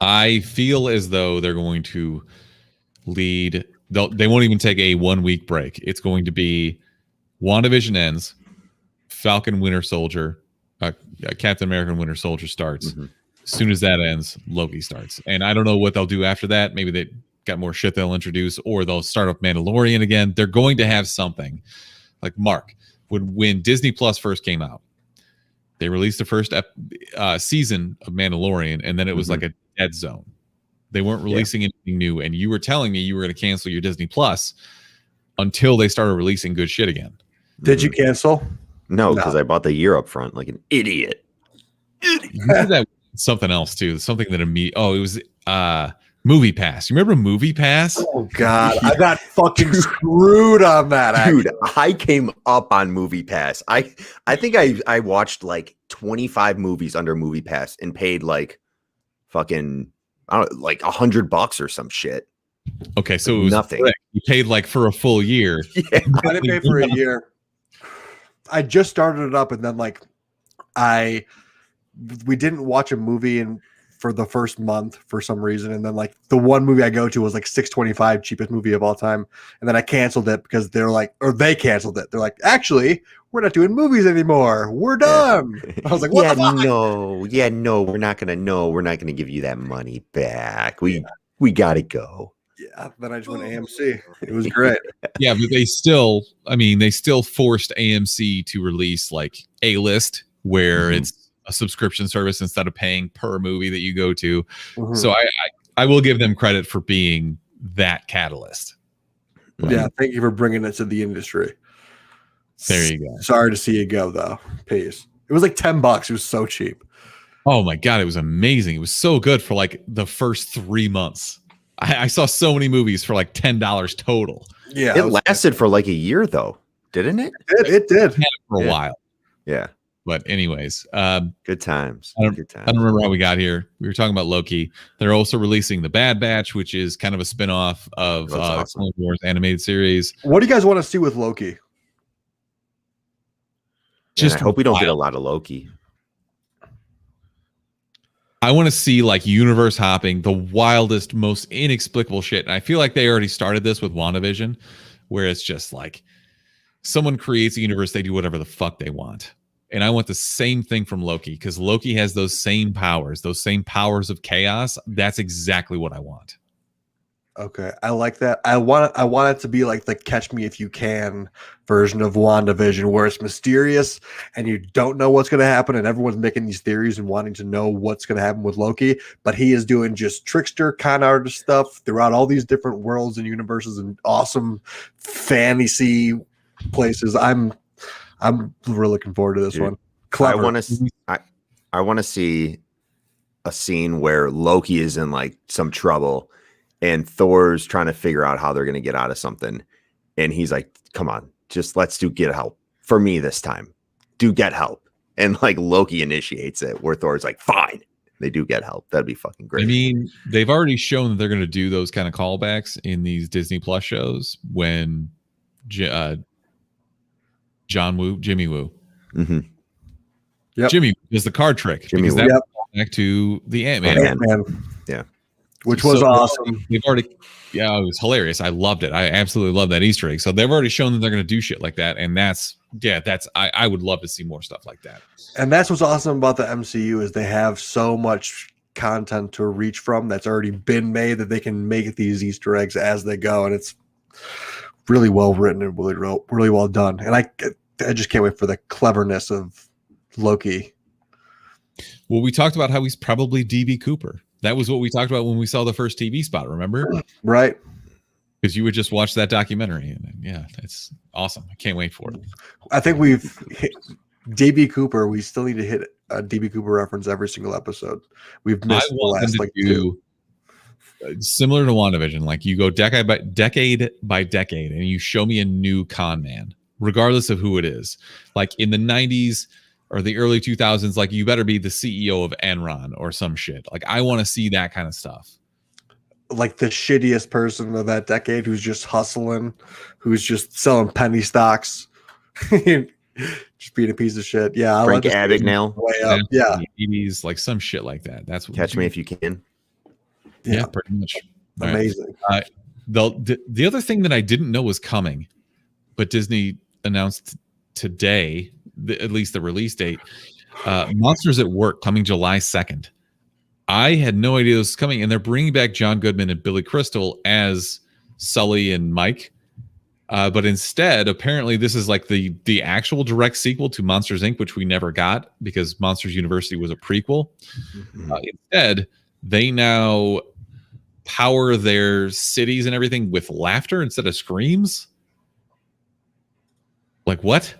[SPEAKER 2] I feel as though they're going to lead. They won't even take a 1 week break. It's going to be WandaVision ends, Falcon Winter Soldier, Captain America Winter Soldier starts.
[SPEAKER 1] Mm-hmm.
[SPEAKER 2] As soon as that ends, Loki starts. And I don't know what they'll do after that. Maybe they got more shit they'll introduce, or they'll start up Mandalorian again. They're going to have something. Like Mark, when Disney Plus first came out, they released the first season of Mandalorian, and then it was like a dead zone. They weren't releasing anything new, and you were telling me you were going to cancel your Disney Plus until they started releasing good shit again.
[SPEAKER 3] Did you cancel?
[SPEAKER 1] No, because I bought the year up front like an idiot.
[SPEAKER 2] You did that with something else too. Something that it was MoviePass. You remember MoviePass?
[SPEAKER 3] Oh God, I got fucking screwed on that.
[SPEAKER 1] Dude, I came up on MoviePass. I think I watched like 25 movies under MoviePass and paid like fucking like $100 or some shit.
[SPEAKER 2] Okay, so it was
[SPEAKER 1] nothing.
[SPEAKER 2] Correct. You paid like for a full year.
[SPEAKER 3] Yeah, I didn't pay for a year. I just started it up, and then like I we didn't watch a movie for the first month for some reason, and then like the one movie I go to was like $6.25, cheapest movie of all time, and then I canceled it because they canceled it. They're like, actually, we're not doing movies anymore. We're done. I was like, what the fuck?
[SPEAKER 1] No, we're not gonna give you that money back. We gotta go.
[SPEAKER 3] Yeah, then I just went AMC. It was great.
[SPEAKER 2] Yeah, but they still forced AMC to release like A-List, where it's a subscription service instead of paying per movie that you go to. So I will give them credit for being that catalyst.
[SPEAKER 3] Yeah, thank you for bringing it to the industry.
[SPEAKER 2] There you go.
[SPEAKER 3] Sorry to see you go though. Peace. It was like $10. It was so cheap.
[SPEAKER 2] Oh my god, it was amazing. It was so good for like the first 3 months. I saw so many movies for like $10 total.
[SPEAKER 3] Yeah,
[SPEAKER 1] it lasted for like a year though, didn't it?
[SPEAKER 3] It did
[SPEAKER 2] for a while.
[SPEAKER 1] Yeah.
[SPEAKER 2] But anyways,
[SPEAKER 1] good times.
[SPEAKER 2] I don't remember how we got here. We were talking about Loki. They're also releasing The Bad Batch, which is kind of a spinoff of Clone Wars animated series.
[SPEAKER 3] What do you guys want to see with Loki?
[SPEAKER 1] I hope we don't get a lot of Loki.
[SPEAKER 2] I want to see like universe hopping, the wildest, most inexplicable shit. And I feel like they already started this with WandaVision, where it's just like someone creates a universe, they do whatever the fuck they want. And I want the same thing from Loki, because Loki has those same powers of chaos. That's exactly what I want.
[SPEAKER 3] Okay, I like that. I want it to be like the Catch Me If You Can version of WandaVision, where it's mysterious and you don't know what's going to happen, and everyone's making these theories and wanting to know what's going to happen with Loki. But he is doing just trickster, con artist stuff throughout all these different worlds and universes and awesome fantasy places. I'm really looking forward to this one. Clever.
[SPEAKER 1] I want to see a scene where Loki is in like some trouble and Thor's trying to figure out how they're going to get out of something. And he's like, come on, just let's get help for me this time. Do get help. And like Loki initiates it, where Thor's like, fine. They do get help. That'd be fucking great.
[SPEAKER 2] I mean, they've already shown that they're going to do those kind of callbacks in these Disney Plus shows when Jimmy Woo.
[SPEAKER 3] Yep.
[SPEAKER 2] Jimmy is the card trick.
[SPEAKER 1] Jimmy
[SPEAKER 2] because
[SPEAKER 1] Woo.
[SPEAKER 2] that back to the Ant-Man.
[SPEAKER 3] Yeah. Which was awesome.
[SPEAKER 2] They've already, it was hilarious. I loved it. I absolutely love that Easter egg. So they've already shown that they're going to do shit like that. And I would love to see more stuff like that.
[SPEAKER 3] And that's what's awesome about the MCU is they have so much content to reach from that's already been made that they can make these Easter eggs as they go. And it's really well written and really well done. And I just can't wait for the cleverness of Loki.
[SPEAKER 2] Well, we talked about how he's probably DB Cooper. That was what we talked about when we saw the first TV spot, remember?
[SPEAKER 3] Right.
[SPEAKER 2] Because you would just watch that documentary. And yeah, it's awesome. I can't wait for it.
[SPEAKER 3] I think we've hit DB Cooper. We still need to hit a DB Cooper reference every single episode. We've missed the last like two.
[SPEAKER 2] Similar to WandaVision, like you go decade by decade and you show me a new con man, regardless of who it is. Like in the 90s, or the early 2000s, like you better be the CEO of Enron or some shit. Like I want to see that kind of stuff.
[SPEAKER 3] Like the shittiest person of that decade who's just hustling, who's just selling penny stocks, just being a piece of shit. Yeah,
[SPEAKER 1] Frank Abagnale.
[SPEAKER 3] Way up. Yeah,
[SPEAKER 2] 80s, like some shit like that. That's what
[SPEAKER 1] Catch Me If You Can.
[SPEAKER 2] Yeah, pretty much.
[SPEAKER 3] Amazing.
[SPEAKER 2] Right. The other thing that I didn't know was coming, but Disney announced today, at least the release date, Monsters at Work coming July 2nd. I had no idea this was coming, and they're bringing back John Goodman and Billy Crystal as Sully and Mike. But instead, apparently, this is like the actual direct sequel to Monsters, Inc., which we never got because Monsters University was a prequel. Instead, they now power their cities and everything with laughter instead of screams. Like what?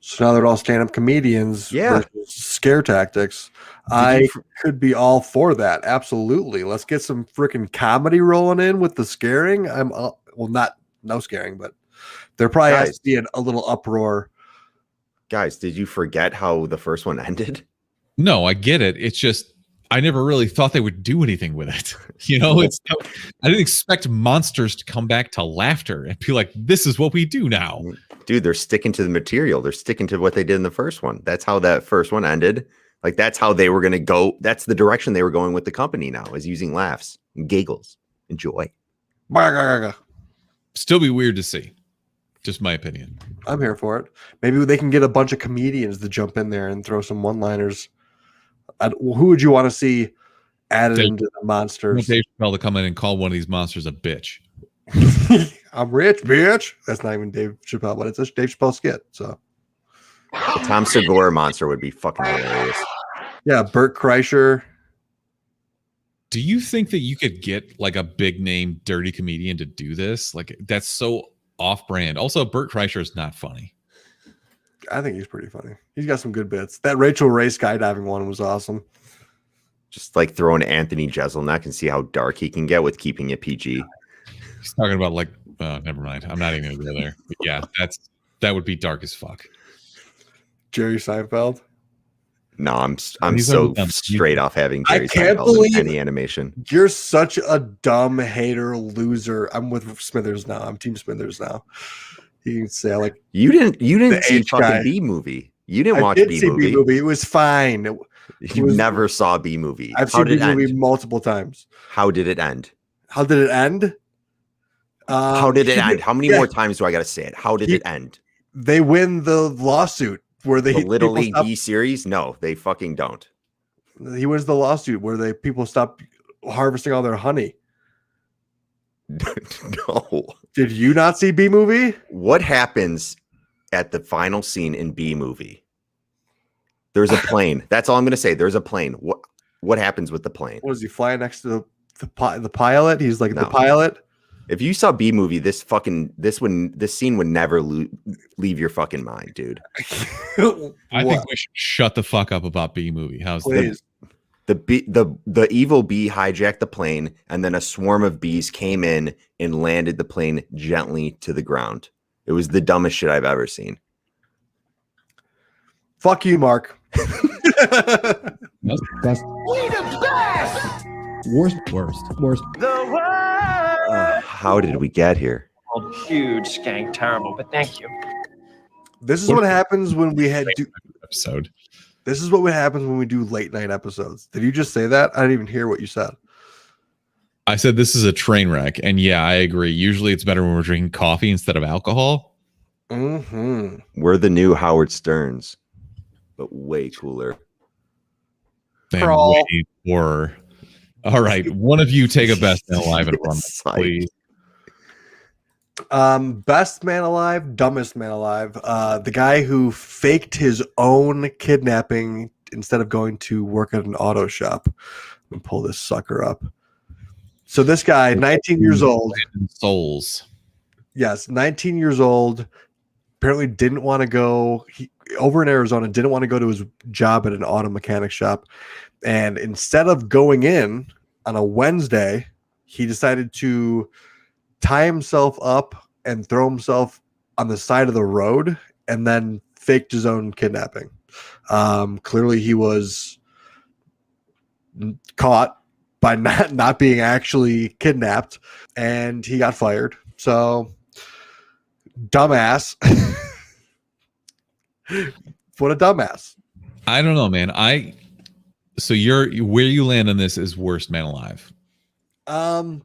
[SPEAKER 3] So now they're all stand-up comedians versus scare tactics. I could be all for that. Absolutely. Let's get some freaking comedy rolling in with the scaring. I'm no scaring, but there probably has to be a little uproar.
[SPEAKER 1] Guys, did you forget how the first one ended?
[SPEAKER 2] No, I get it. It's just I never really thought they would do anything with it. You know, I didn't expect monsters to come back to laughter and be like, this is what we do now.
[SPEAKER 1] Dude, they're sticking to the material. They're sticking to what they did in the first one. That's how that first one ended. Like, that's how they were going to go. That's the direction they were going with the company now, is using laughs and giggles and joy.
[SPEAKER 2] Still be weird to see. Just my opinion.
[SPEAKER 3] I'm here for it. Maybe they can get a bunch of comedians to jump in there and throw some one-liners. Who would you want to see added into the monsters?
[SPEAKER 2] Dave Chappelle to come in and call one of these monsters a bitch.
[SPEAKER 3] I'm rich, bitch. That's not even Dave Chappelle, but it's a Dave Chappelle skit. So
[SPEAKER 1] the Tom Segura monster would be fucking hilarious.
[SPEAKER 3] Yeah, Bert Kreischer.
[SPEAKER 2] Do you think that you could get like a big name dirty comedian to do this? Like, that's so off-brand. Also, Bert Kreischer is not funny.
[SPEAKER 3] I think he's pretty funny. He's got some good bits. That Rachel Ray skydiving one was awesome.
[SPEAKER 1] Just like throwing Anthony Jeselnik and see how dark he can get with keeping it PG.
[SPEAKER 2] He's talking about like, never mind. I'm not even gonna go there. But yeah, that would be dark as fuck.
[SPEAKER 3] Jerry Seinfeld.
[SPEAKER 1] No, I'm so straight off having Jerry Seinfeld in any animation.
[SPEAKER 3] You're such a dumb hater, loser. I'm with Smithers now. I'm Team Smithers now. You can say like
[SPEAKER 1] you didn't see fucking B movie. You didn't watch B movie.
[SPEAKER 3] It was fine.
[SPEAKER 1] You never saw B movie.
[SPEAKER 3] I've seen B movie multiple times.
[SPEAKER 1] How did it end?
[SPEAKER 3] How did it end?
[SPEAKER 1] How did it end? How many more times do I got to say it? How did it end?
[SPEAKER 3] They win the lawsuit where they
[SPEAKER 1] the Little League B series. No, they fucking don't.
[SPEAKER 3] He wins the lawsuit where people stop harvesting all their honey.
[SPEAKER 1] No.
[SPEAKER 3] Did you not see B movie?
[SPEAKER 1] What happens at the final scene in B movie? There's a plane. That's all I'm going to say. There's a plane. What happens with the plane?
[SPEAKER 3] What is he flying next to the pilot? He's like the pilot.
[SPEAKER 1] If you saw B movie, this scene would never leave your fucking mind, dude.
[SPEAKER 2] I think we should shut the fuck up about B movie. How's
[SPEAKER 3] Please.
[SPEAKER 1] The evil bee hijacked the plane, and then a swarm of bees came in and landed the plane gently to the ground. It was the dumbest shit I've ever seen.
[SPEAKER 3] Fuck you, Mark.
[SPEAKER 4] Best. We the best. Worst. The worst.
[SPEAKER 1] How did we get here?
[SPEAKER 5] Huge skank, terrible, but thank you.
[SPEAKER 3] This is what happens when we had
[SPEAKER 2] episode.
[SPEAKER 3] This is what happens when we do late night episodes. Did you just say that? I didn't even hear what you said.
[SPEAKER 2] I said this is a train wreck, and yeah, I agree. Usually, it's better when we're drinking coffee instead of alcohol.
[SPEAKER 3] Mm-hmm.
[SPEAKER 1] We're the new Howard Sterns, but way cooler.
[SPEAKER 2] And way poorer. All right, one of you take a best man alive and run, please.
[SPEAKER 3] Best man alive, dumbest man alive. The guy who faked his own kidnapping instead of going to work at an auto shop. Let me pull this sucker up. So this guy, 19 years old.
[SPEAKER 2] Souls.
[SPEAKER 3] Yes, 19 years old. Apparently didn't want to go over in Arizona, didn't want to go to his job at an auto mechanic shop. And instead of going in on a Wednesday, he decided to tie himself up and throw himself on the side of the road and then faked his own kidnapping. Clearly he was caught by not being actually kidnapped, and he got fired. So dumbass. What a dumbass.
[SPEAKER 2] I don't know, man. So where you land on this is worst man alive.
[SPEAKER 3] No,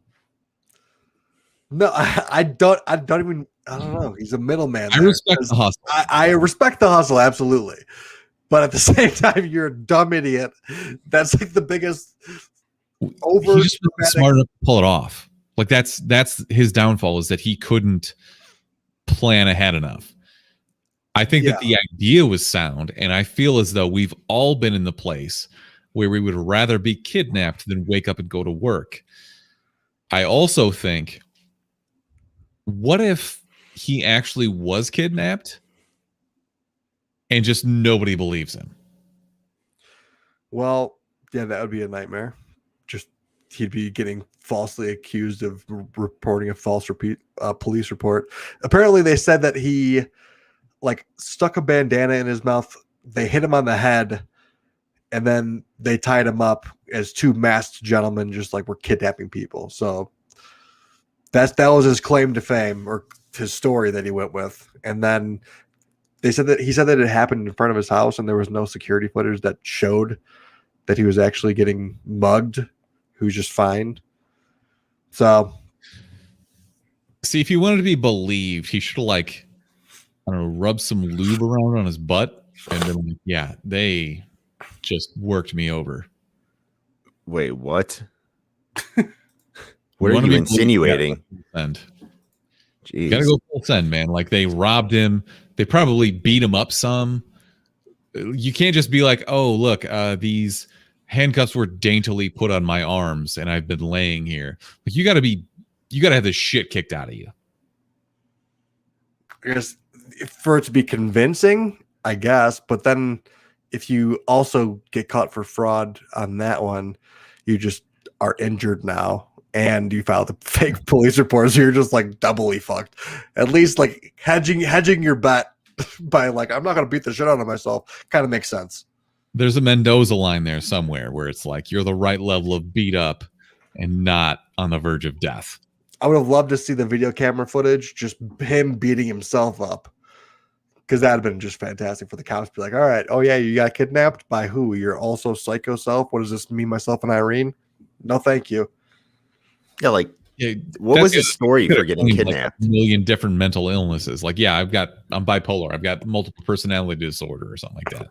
[SPEAKER 3] I don't know. He's a middleman.
[SPEAKER 2] I respect the hustle.
[SPEAKER 3] I respect the hustle, absolutely. But at the same time, you're a dumb idiot. That's like the biggest
[SPEAKER 2] He just wasn't smart enough to pull it off. Like that's his downfall, is that he couldn't plan ahead enough. I think that the idea was sound, and I feel as though we've all been in the place where we would rather be kidnapped than wake up and go to work. I also think, what if he actually was kidnapped and just nobody believes him?
[SPEAKER 3] Well, yeah, that would be a nightmare. Just he'd be getting falsely accused of reporting a false police report. Apparently, they said that he stuck a bandana in his mouth. They hit him on the head, and then they tied him up as two masked gentlemen, just like were kidnapping people. So that was his claim to fame, or his story that he went with. And then he said that it happened in front of his house, and there was no security footage that showed that he was actually getting mugged. He was just fined. So,
[SPEAKER 2] see, if he wanted to be believed, he should have, like, I don't know, rubbed some lube around on his butt and been like, yeah, they just worked me over.
[SPEAKER 1] Wait, what? What are you insinuating?
[SPEAKER 2] And you gotta go full send, man. Like, they robbed him. They probably beat him up some. You can't just be like, oh, look, these handcuffs were daintily put on my arms and I've been laying here. Like, you gotta have the shit kicked out of you.
[SPEAKER 3] I guess for it to be convincing, I guess. But then if you also get caught for fraud on that one, you just are injured now. And you filed the fake police reports, so you're just like doubly fucked. At least like hedging your bet by like, I'm not gonna beat the shit out of myself, kind of makes sense.
[SPEAKER 2] There's a Mendoza line there somewhere where it's like you're the right level of beat up and not on the verge of death.
[SPEAKER 3] I would have loved to see the video camera footage, just him beating himself up, because that'd have been just fantastic for the cops to be like, all right, oh yeah, you got kidnapped by who? You're also psycho self. What does this mean, myself and Irene? No, thank you.
[SPEAKER 1] Yeah, like, what was his story for getting kidnapped?
[SPEAKER 2] Like a million different mental illnesses. Like, yeah, I'm bipolar. I've got multiple personality disorder or something like that.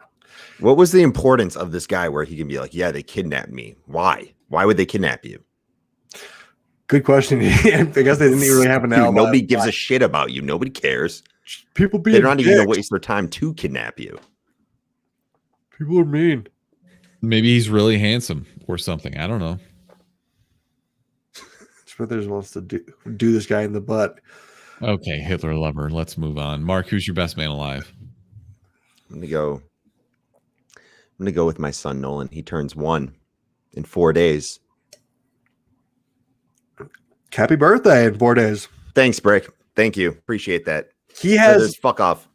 [SPEAKER 1] What was the importance of this guy where he can be like, yeah, they kidnapped me? Why? Why would they kidnap you?
[SPEAKER 3] Good question. I guess they didn't really have an alibi.
[SPEAKER 1] Nobody gives a shit about you. Nobody cares.
[SPEAKER 3] People being
[SPEAKER 1] They're not even going to waste their time to kidnap you.
[SPEAKER 3] People are mean.
[SPEAKER 2] Maybe he's really handsome or something. I don't know.
[SPEAKER 3] Smithers wants to do this guy in the butt.
[SPEAKER 2] Okay, Hitler lover. Let's move on. Mark, who's your best man alive?
[SPEAKER 1] I'm gonna go with my son Nolan. He turns 1 in 4 days.
[SPEAKER 3] Happy birthday in 4 days.
[SPEAKER 1] Thanks, Brick. Thank you. Appreciate that.
[SPEAKER 3] He has
[SPEAKER 1] fuck off.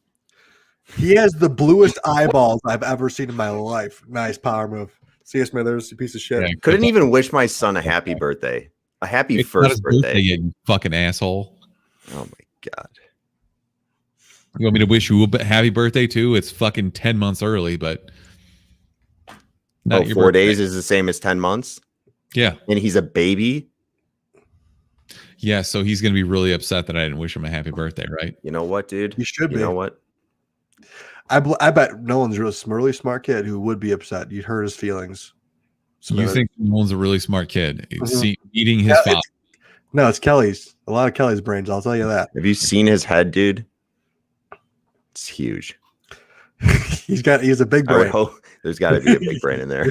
[SPEAKER 3] He has the bluest eyeballs I've ever seen in my life. Nice power move. See you, Smithers, you piece of shit.
[SPEAKER 1] Yeah, couldn't even wish my son a happy birthday. A happy first birthday.
[SPEAKER 2] Yet, you fucking asshole.
[SPEAKER 1] Oh my god.
[SPEAKER 2] You want me to wish you a happy birthday too? It's fucking 10 months early, but
[SPEAKER 1] not 4 days is the same as 10 months?
[SPEAKER 2] Yeah.
[SPEAKER 1] And he's a baby?
[SPEAKER 2] Yeah, so he's going to be really upset that I didn't wish him a happy birthday, right?
[SPEAKER 1] You know what, dude?
[SPEAKER 3] You should be.
[SPEAKER 1] You know what?
[SPEAKER 3] I bet Nolan's a really smart kid who would be upset. You'd hurt his feelings.
[SPEAKER 2] You think Nolan's a really smart kid? Eating his father.
[SPEAKER 3] No, it's Kelly's. A lot of Kelly's brains, I'll tell you that.
[SPEAKER 1] Have you seen his head, dude? It's huge.
[SPEAKER 3] He's a big brain.
[SPEAKER 1] There's got to be a big brain in there.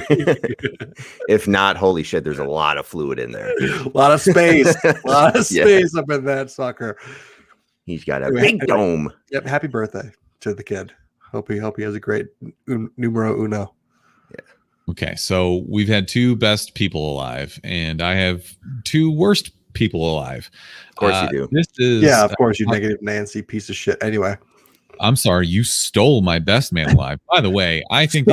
[SPEAKER 1] If not, holy shit, there's a lot of fluid in there.
[SPEAKER 3] A lot of space. A lot of space up in that sucker.
[SPEAKER 1] He's got a big dome.
[SPEAKER 3] Yep. Happy birthday to the kid. Hope he has a great numero uno.
[SPEAKER 1] Yeah.
[SPEAKER 2] Okay, so we've had 2 best people alive, and I have 2 worst people alive.
[SPEAKER 1] Of course you do.
[SPEAKER 2] This is
[SPEAKER 3] of course, you negative Nancy piece of shit. Anyway.
[SPEAKER 2] I'm sorry, you stole my best man alive. By the way, I think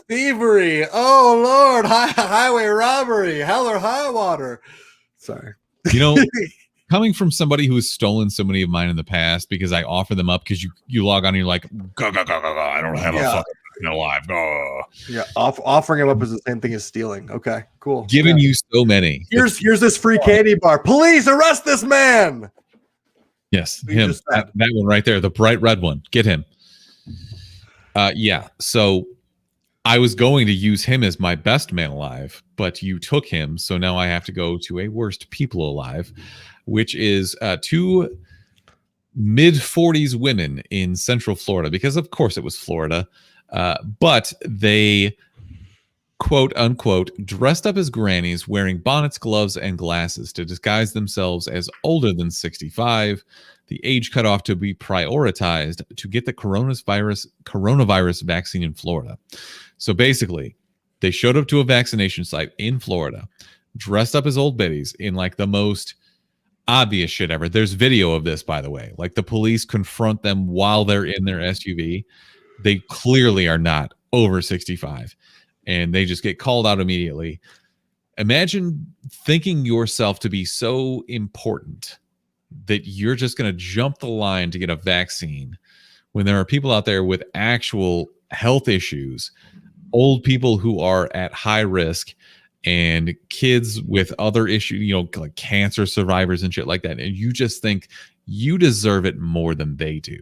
[SPEAKER 3] thievery. Oh Lord, highway robbery, hell or high water. Sorry.
[SPEAKER 2] You know, coming from somebody who has stolen so many of mine in the past because I offer them up because you log on and you're like, go, I don't have a fucking alive. Go.
[SPEAKER 3] Yeah, offering them up is the same thing as stealing. Okay, cool.
[SPEAKER 2] Giving you so many.
[SPEAKER 3] Here's this free candy bar. Police, arrest this man.
[SPEAKER 2] Yes, him. That one right there, the bright red one. Get him. Yeah. So I was going to use him as my best man alive, but you took him, so now I have to go to a worst people alive, which is 2 mid-40s women in Central Florida, because of course it was Florida, but they, quote unquote, dressed up as grannies wearing bonnets, gloves, and glasses to disguise themselves as older than 65, the age cutoff to be prioritized to get the coronavirus vaccine in Florida. So basically, they showed up to a vaccination site in Florida, dressed up as old biddies in like the most obvious shit ever. There's video of this, by the way. Like, the police confront them while they're in their SUV. They clearly are not over 65. and they just get called out immediately. Imagine thinking yourself to be so important that you're just going to jump the line to get a vaccine when there are people out there with actual health issues, old people who are at high risk, and kids with other issues, you know, like cancer survivors and shit like that. And you just think you deserve it more than they do.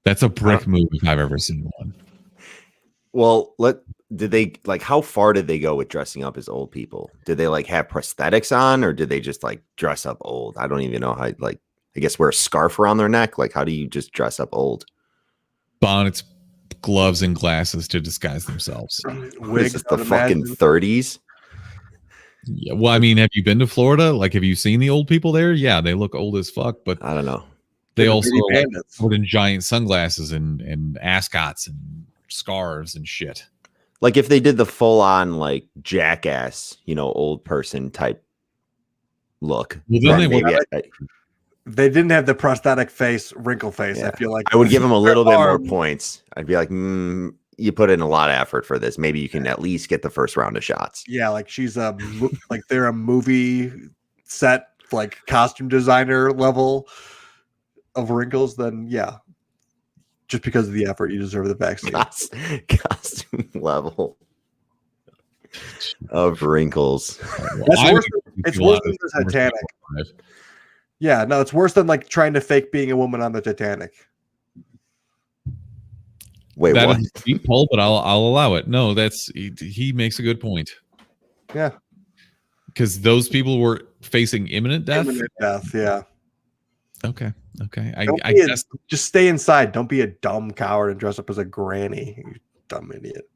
[SPEAKER 2] That's a brick move if I've ever seen one.
[SPEAKER 1] Well, did they like, how far did they go with dressing up as old people? Did they like have prosthetics on, or did they just like dress up old? I don't even know how, like, I guess wear a scarf around their neck. Like, how do you just dress up old?
[SPEAKER 2] Bonnets, gloves, and glasses to disguise themselves.
[SPEAKER 1] This is the fucking 30s.
[SPEAKER 2] Yeah, well, I mean, have you been to Florida? Like, have you seen the old people there? Yeah, they look old as fuck, but
[SPEAKER 1] I don't know.
[SPEAKER 2] They also put in giant sunglasses and ascots and scarves and shit.
[SPEAKER 1] Like if they did the full on like Jackass, you know, old person type look.
[SPEAKER 2] Well, then
[SPEAKER 3] they didn't have the prosthetic face, wrinkle face.
[SPEAKER 1] Yeah.
[SPEAKER 3] I feel like
[SPEAKER 1] I would give them a little bit more points. I'd be like, you put in a lot of effort for this. Maybe you can at least get the first round of shots.
[SPEAKER 3] Yeah, like she's like they're a movie set, like costume designer level of wrinkles. Then yeah, just because of the effort, you deserve the vaccine.
[SPEAKER 1] Costume level of wrinkles.
[SPEAKER 3] That's worse. It's worse than the Titanic. Yeah, no, it's worse than like trying to fake being a woman on the Titanic.
[SPEAKER 1] Wait,
[SPEAKER 2] that
[SPEAKER 1] what?
[SPEAKER 2] Is a deep pull, but I'll allow it. No, he makes a good point.
[SPEAKER 3] Yeah,
[SPEAKER 2] because those people were facing imminent death.
[SPEAKER 3] Imminent death, yeah.
[SPEAKER 2] Okay. I guess
[SPEAKER 3] just stay inside. Don't be a dumb coward and dress up as a granny. You dumb idiot.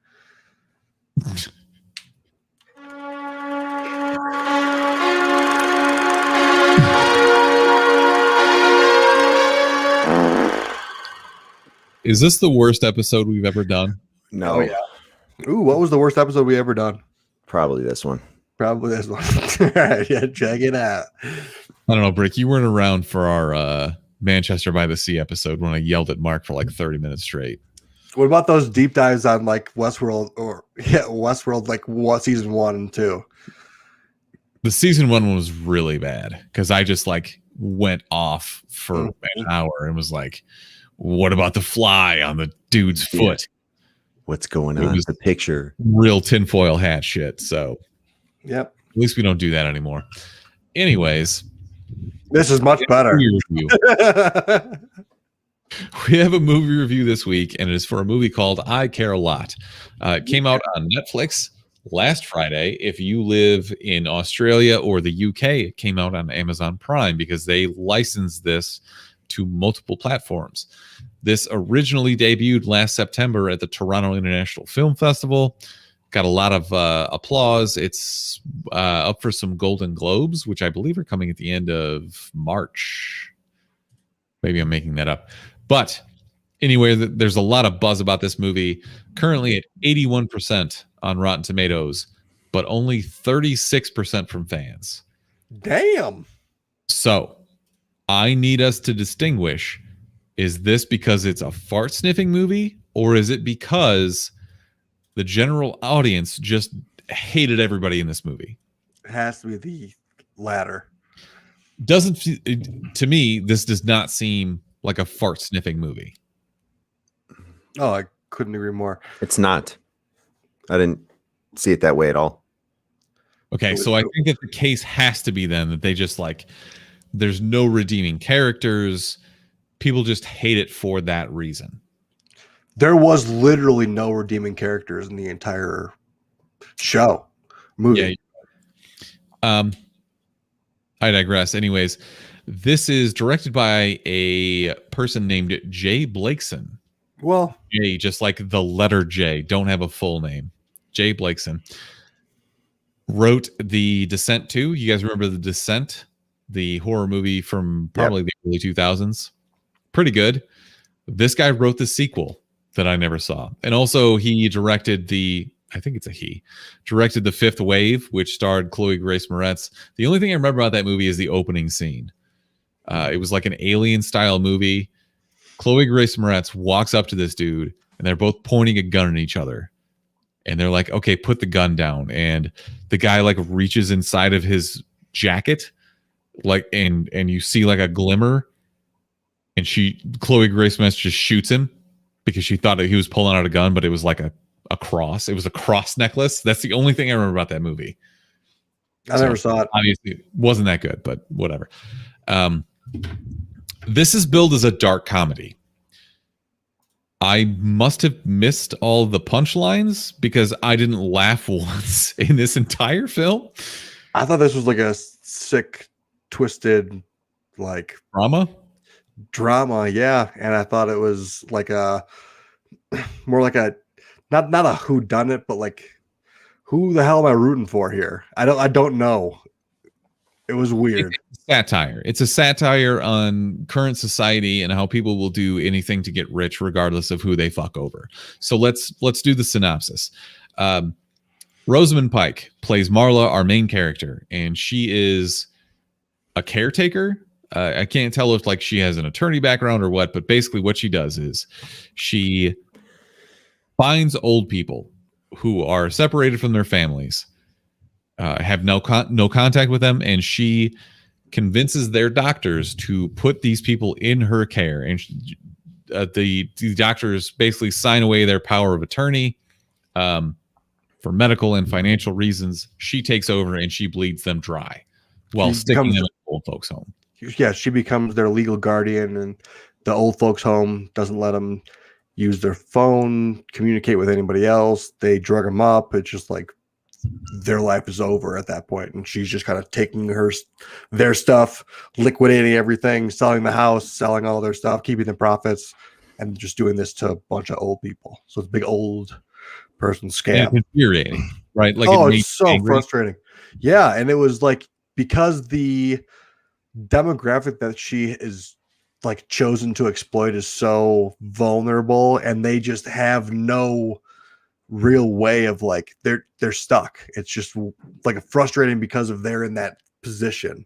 [SPEAKER 2] Is this the worst episode we've ever done?
[SPEAKER 1] No.
[SPEAKER 3] Oh, yeah. Ooh, what was the worst episode we ever done?
[SPEAKER 1] Probably this one.
[SPEAKER 3] Probably this one. All right, yeah, check it out.
[SPEAKER 2] I don't know, Brick. You weren't around for our Manchester by the Sea episode when I yelled at Mark for like 30 minutes straight.
[SPEAKER 3] What about those deep dives on like Westworld, like what season 1 and 2?
[SPEAKER 2] The season 1 was really bad because I just like went off for an hour and was like, what about the fly on the dude's foot?
[SPEAKER 1] What's going on? The picture.
[SPEAKER 2] Real tinfoil hat shit. So,
[SPEAKER 3] yep.
[SPEAKER 2] At least we don't do that anymore. Anyways,
[SPEAKER 3] this is much better.
[SPEAKER 2] We have a movie review this week, and it is for a movie called I Care a Lot. It came out on Netflix last Friday. If you live in Australia or the UK, it came out on Amazon Prime because they licensed this to multiple platforms. This originally debuted last September at the Toronto International Film Festival. Got a lot of applause. It's up for some Golden Globes, which I believe are coming at the end of March. Maybe I'm making that up. But anyway, there's a lot of buzz about this movie. Currently at 81% on Rotten Tomatoes, but only 36% from fans.
[SPEAKER 3] Damn.
[SPEAKER 2] So I need us to distinguish, is this because it's a fart sniffing movie, or is it because the general audience just hated everybody in this movie?
[SPEAKER 3] It has to be the latter.
[SPEAKER 2] To me, this does not seem like a fart sniffing movie.
[SPEAKER 3] Oh, I couldn't agree more.
[SPEAKER 1] It's not. I didn't see it that way at all.
[SPEAKER 2] Okay, so I think that the case has to be then that they just like, there's no redeeming characters. People just hate it for that reason.
[SPEAKER 3] There was literally no redeeming characters in the entire movie.
[SPEAKER 2] Yeah. I digress. Anyways, this is directed by a person named Jay Blakeson.
[SPEAKER 3] Well,
[SPEAKER 2] Jay, just like the letter J, don't have a full name. Jay Blakeson wrote The Descent 2. You guys remember The Descent, the horror movie from probably the early 2000s? Pretty good. This guy wrote the sequel that I never saw. And also he directed directed The Fifth Wave, which starred Chloe Grace Moretz. The only thing I remember about that movie is the opening scene. It was like an alien style movie. Chloe Grace Moretz walks up to this dude and they're both pointing a gun at each other. And they're like, okay, put the gun down. And the guy like reaches inside of his jacket, like, and you see like a glimmer. And Chloe Grace Moretz just shoots him because she thought that he was pulling out a gun, but it was like a cross. It was a cross necklace. That's the only thing I remember about that movie.
[SPEAKER 3] I never saw it.
[SPEAKER 2] Obviously, it wasn't that good, but whatever. This is billed as a dark comedy. I must have missed all the punchlines because I didn't laugh once in this entire film.
[SPEAKER 3] I thought this was like a sick, twisted, like drama. Yeah. And I thought it was like more like a, not a whodunit, but like, who the hell am I rooting for here? I don't know. It was weird.
[SPEAKER 2] It's satire. It's a satire on current society and how people will do anything to get rich regardless of who they fuck over. So let's do the synopsis. Rosamund Pike plays Marla, our main character, and she is a caretaker. I can't tell if like she has an attorney background or what, but basically what she does is she finds old people who are separated from their families, have no contact with them, and she convinces their doctors to put these people in her care. And the doctors basically sign away their power of attorney for medical and financial reasons. She takes over and she bleeds them dry while sticking them in old folks' home.
[SPEAKER 3] Yeah, she becomes their legal guardian, and the old folks' home doesn't let them use their phone, communicate with anybody else. They drug them up. It's just like their life is over at that point, and she's just kind of taking their stuff, liquidating everything, selling the house, selling all their stuff, keeping the profits, and just doing this to a bunch of old people. So it's a big old person scam.
[SPEAKER 2] And it's infuriating, right? Like,
[SPEAKER 3] it's so frustrating. Yeah, and it was like because the demographic that she is like chosen to exploit is so vulnerable, and they just have no real way of like they're stuck. It's just like frustrating because of they're in that position,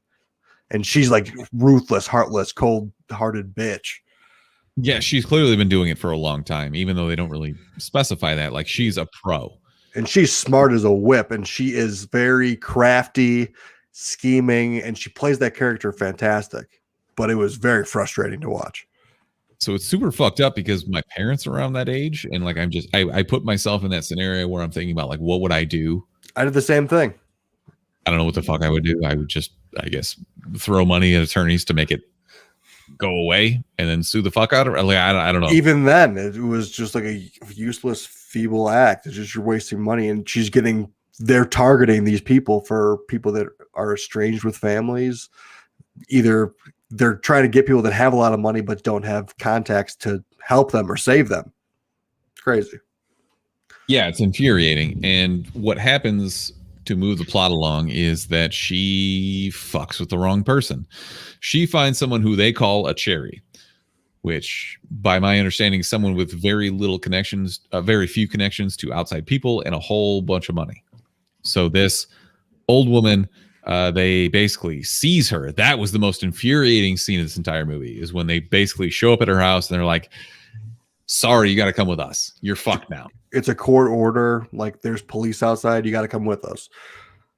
[SPEAKER 3] and she's like ruthless, heartless, cold-hearted bitch.
[SPEAKER 2] Yeah, she's clearly been doing it for a long time, even though they don't really specify that. Like, she's a pro,
[SPEAKER 3] and she's smart as a whip, and she is very crafty, scheming, and she plays that character fantastic. But it was very frustrating to watch.
[SPEAKER 2] So it's super fucked up because my parents are around that age, and like I put myself in that scenario where I'm thinking about like, what would I do?
[SPEAKER 3] I did the same thing.
[SPEAKER 2] I don't know what the fuck I would do. I would just, I guess, throw money at attorneys to make it go away and then sue the fuck out of her. Like, I don't know.
[SPEAKER 3] Even then, it was just like a useless, feeble act. It's just you're wasting money, and they're targeting these people for people that are estranged with families. Either they're trying to get people that have a lot of money but don't have contacts to help them or save them. It's crazy.
[SPEAKER 2] Yeah, it's infuriating. And what happens to move the plot along is that she fucks with the wrong person. She finds someone who they call a cherry, which by my understanding is someone with very little connections, very few connections to outside people, and a whole bunch of money. So this old woman, they basically seize her. That was the most infuriating scene of this entire movie, is when they basically show up at her house and they're like, sorry, you got to come with us. You're fucked now.
[SPEAKER 3] It's a court order. Like, there's police outside. You got to come with us.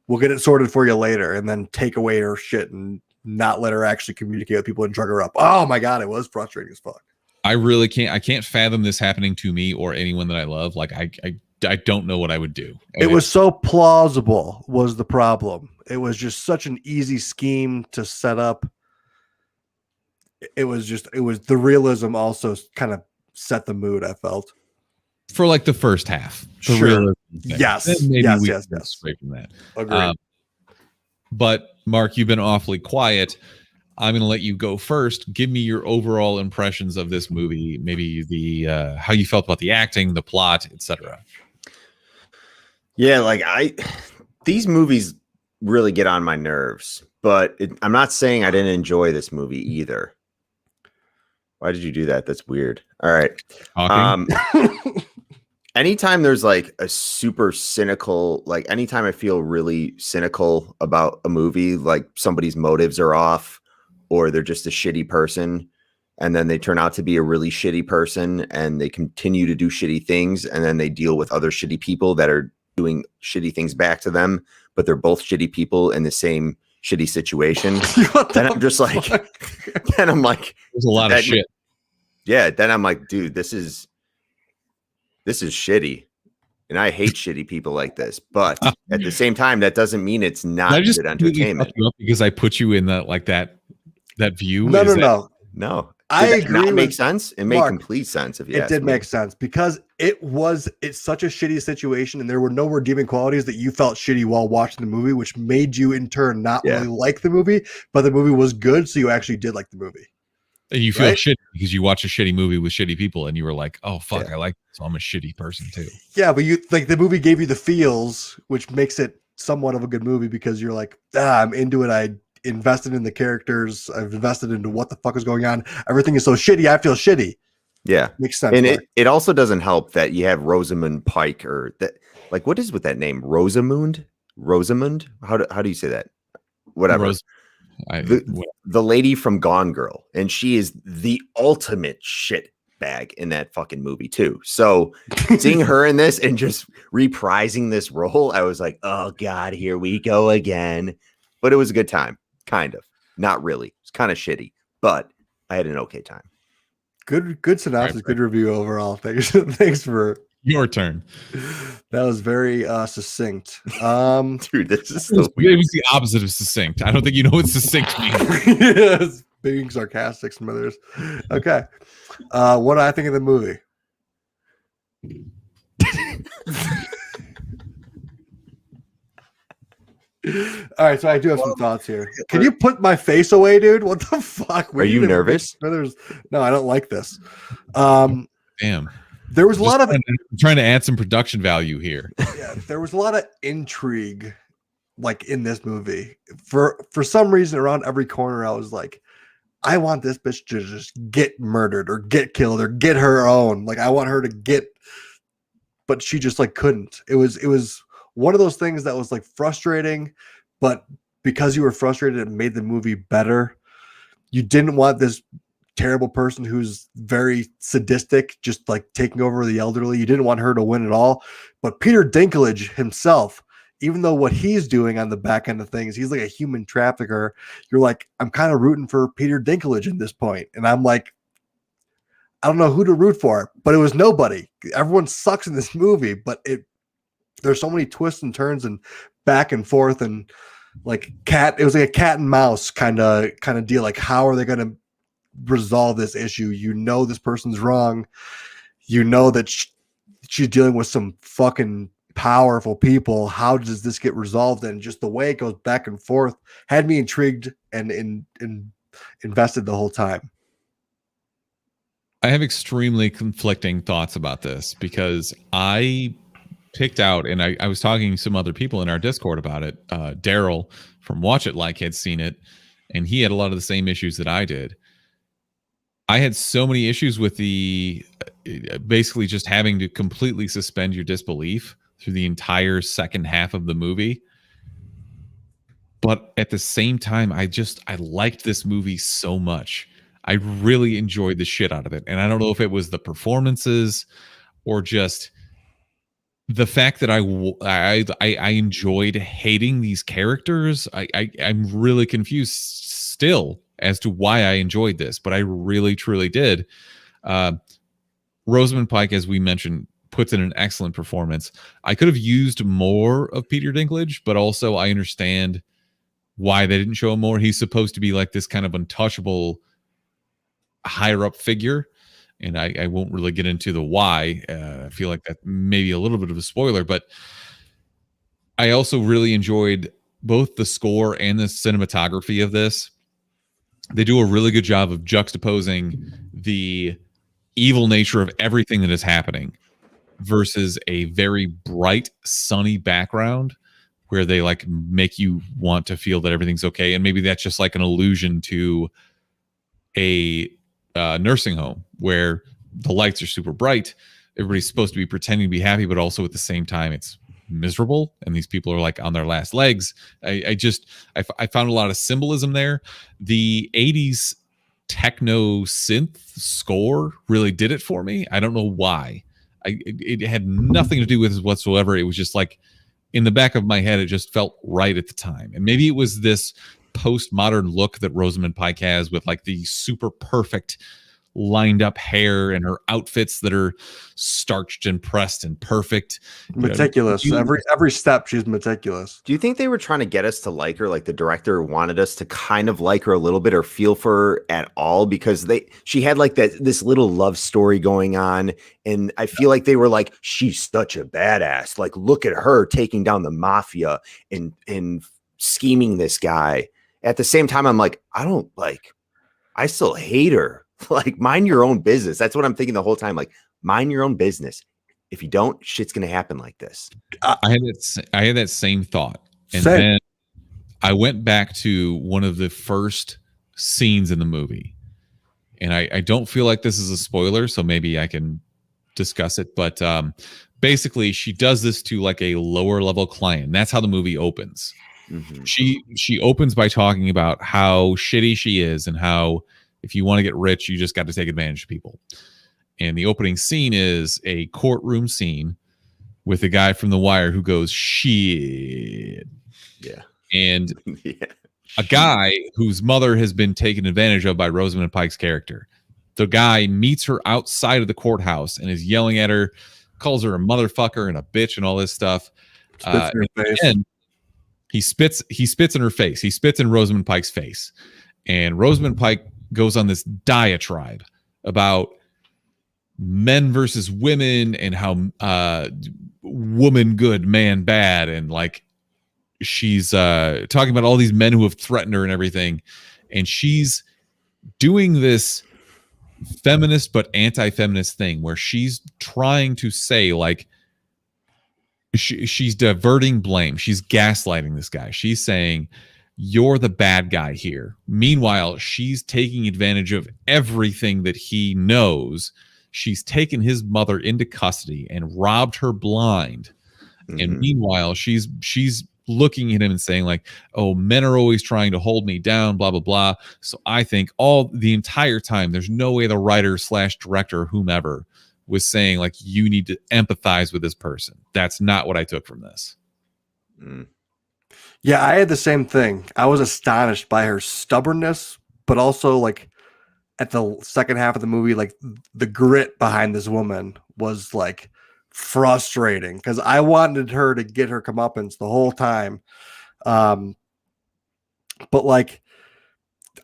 [SPEAKER 3] We'll get it sorted for you later, and then take away her shit and not let her actually communicate with people and drug her up. Oh my God, it was frustrating as fuck.
[SPEAKER 2] I really can't fathom this happening to me or anyone that I love. Like, I don't know what I would do.
[SPEAKER 3] It was so plausible was the problem. It was just such an easy scheme to set up. It was the realism also kind of set the mood, I felt.
[SPEAKER 2] For like the first half.
[SPEAKER 3] Sure. Yes. Yes.
[SPEAKER 2] Straight from that.
[SPEAKER 3] Agreed.
[SPEAKER 2] But Mark, you've been awfully quiet. I'm going to let you go first. Give me your overall impressions of this movie. Maybe the how you felt about the acting, the plot, etc.
[SPEAKER 1] Yeah, like these movies really get on my nerves, but I'm not saying I didn't enjoy this movie either. Why did you do that? That's weird. All right. Anytime there's like a super cynical, like anytime I feel really cynical about a movie, like somebody's motives are off or they're just a shitty person, and then they turn out to be a really shitty person, and they continue to do shitty things, and then they deal with other shitty people that are doing shitty things back to them, but they're both shitty people in the same shitty situation. Then I'm just like, then I'm like,
[SPEAKER 2] there's a lot of shit.
[SPEAKER 1] Yeah. Then I'm like, dude, this is shitty. And I hate shitty people like this. But at the same time, that doesn't mean it's not good entertainment.
[SPEAKER 2] Because I put you in that view.
[SPEAKER 1] No.
[SPEAKER 3] I agree.
[SPEAKER 1] It makes sense. It made complete sense. If you
[SPEAKER 3] it did make sense, because it's such a shitty situation, and there were no redeeming qualities that you felt shitty while watching the movie, which made you in turn not really like the movie, but the movie was good, so you actually did like the movie.
[SPEAKER 2] And you feel shitty because you watch a shitty movie with shitty people, and you were like, "Oh fuck, I like it, so I'm a shitty person too."
[SPEAKER 3] Yeah, but you like the movie gave you the feels, which makes it somewhat of a good movie because you're like, I'm into it. I invested in the characters. I've invested into what the fuck is going on. Everything is so shitty. I feel shitty.
[SPEAKER 1] Yeah,
[SPEAKER 3] makes sense.
[SPEAKER 1] And it also doesn't help that you have Rosamund Pike, or that, like, what is with that name? Rosamund. How do you say that? Whatever. The lady from Gone Girl, and she is the ultimate shit bag in that fucking movie too. So seeing her in this and just reprising this role, I was like, oh god, here we go again. But it was a good time. Kind of. Not really. It's kind of shitty, but I had an okay time.
[SPEAKER 3] Good synopsis, good review overall. Thanks for
[SPEAKER 2] your turn.
[SPEAKER 3] That was very succinct.
[SPEAKER 1] Dude, this is
[SPEAKER 2] it was the opposite of succinct. I don't think you know what succinct means.
[SPEAKER 3] Yes, being sarcastic, some others. Okay. What do I think of the movie? All right, so I do have some thoughts here. Can you put my face away, dude? What the fuck?
[SPEAKER 1] Are you nervous?
[SPEAKER 3] No, I don't like this.
[SPEAKER 2] Damn.
[SPEAKER 3] There was a lot of
[SPEAKER 2] trying to add some production value here.
[SPEAKER 3] Yeah, there was a lot of intrigue, like in this movie. For some reason, around every corner, I was like, I want this bitch to just get murdered or get killed or get her own. Like, I want her to get, but she just like couldn't. It was one of those things that was like frustrating, but because you were frustrated, it made the movie better. You didn't want this terrible person who's very sadistic, just like taking over the elderly. You didn't want her to win at all. But Peter Dinklage himself, even though what he's doing on the back end of things, he's like a human trafficker. You're like, I'm kind of rooting for Peter Dinklage at this point. And I'm like, I don't know who to root for, but it was nobody. Everyone sucks in this movie, but there's so many twists and turns and back and forth, and like it was like a cat and mouse kind of deal. Like, how are they going to resolve this issue? You know, this person's wrong. You know that she's dealing with some fucking powerful people. How does this get resolved? And just the way it goes back and forth had me intrigued and invested the whole time.
[SPEAKER 2] I have extremely conflicting thoughts about this because I picked out, and I was talking to some other people in our Discord about it. Daryl from Watch It Like had seen it, and he had a lot of the same issues that I did. I had so many issues with the basically just having to completely suspend your disbelief through the entire second half of the movie. But at the same time, I liked this movie so much. I really enjoyed the shit out of it. And I don't know if it was the performances or just the fact that I enjoyed hating these characters. I'm really confused still as to why I enjoyed this, but I really, truly did. Rosamund Pike, as we mentioned, puts in an excellent performance. I could have used more of Peter Dinklage, but also I understand why they didn't show him more. He's supposed to be like this kind of untouchable, higher up figure, and I won't really get into the why. I feel like that may be a little bit of a spoiler, but I also really enjoyed both the score and the cinematography of this. They do a really good job of juxtaposing the evil nature of everything that is happening versus a very bright, sunny background where they like make you want to feel that everything's okay. And maybe that's just like an allusion to a nursing home where the lights are super bright. Everybody's supposed to be pretending to be happy, but also at the same time it's miserable, and these people are like on their last legs. I found a lot of symbolism there. The 80s techno synth score really did it for me. I don't know why. It had nothing to do with it whatsoever. It was just like in the back of my head, it just felt right at the time. And maybe it was this postmodern look that Rosamund Pike has with like the super perfect lined up hair and her outfits that are starched and pressed and perfect,
[SPEAKER 3] meticulous. Every step she's meticulous.
[SPEAKER 1] Do you think they were trying to get us to like her, like the director wanted us to kind of like her a little bit or feel for her at all? Because she had like this little love story going on, and I feel like they were like, she's such a badass, like look at her taking down the mafia and scheming this guy. At the same time, I'm like, I still hate her. Like, mind your own business. That's what I'm thinking the whole time. Like, mind your own business. If you don't, shit's gonna happen like this.
[SPEAKER 2] I had that same thought, and then I went back to one of the first scenes in the movie, and I don't feel like this is a spoiler, so maybe I can discuss it. But basically, she does this to like a lower level client. That's how the movie opens. Mm-hmm. She opens by talking about how shitty she is and how if you want to get rich, you just got to take advantage of people. And the opening scene is a courtroom scene with a guy from The Wire who goes, shit.
[SPEAKER 1] Yeah.
[SPEAKER 2] And a guy whose mother has been taken advantage of by Rosamund Pike's character. The guy meets her outside of the courthouse and is yelling at her, calls her a motherfucker and a bitch and all this stuff.
[SPEAKER 3] Spits in her face.
[SPEAKER 2] And he spits in her face. He spits in Rosamund Pike's face. And Rosamund Pike goes on this diatribe about men versus women and how woman good, man bad, and like she's talking about all these men who have threatened her and everything, and she's doing this feminist but anti-feminist thing where she's trying to say like she's diverting blame, she's gaslighting this guy, she's saying you're the bad guy here. Meanwhile, she's taking advantage of everything that he knows. She's taken his mother into custody and robbed her blind. Mm-hmm. And meanwhile, she's looking at him and saying like, oh, men are always trying to hold me down, blah, blah, blah. So I think the entire time, there's no way the writer / director, whomever, was saying like, you need to empathize with this person. That's not what I took from this.
[SPEAKER 1] Mm.
[SPEAKER 3] Yeah, I had the same thing. I was astonished by her stubbornness, but also like at the second half of the movie, like the grit behind this woman was like frustrating because I wanted her to get her comeuppance the whole time. But like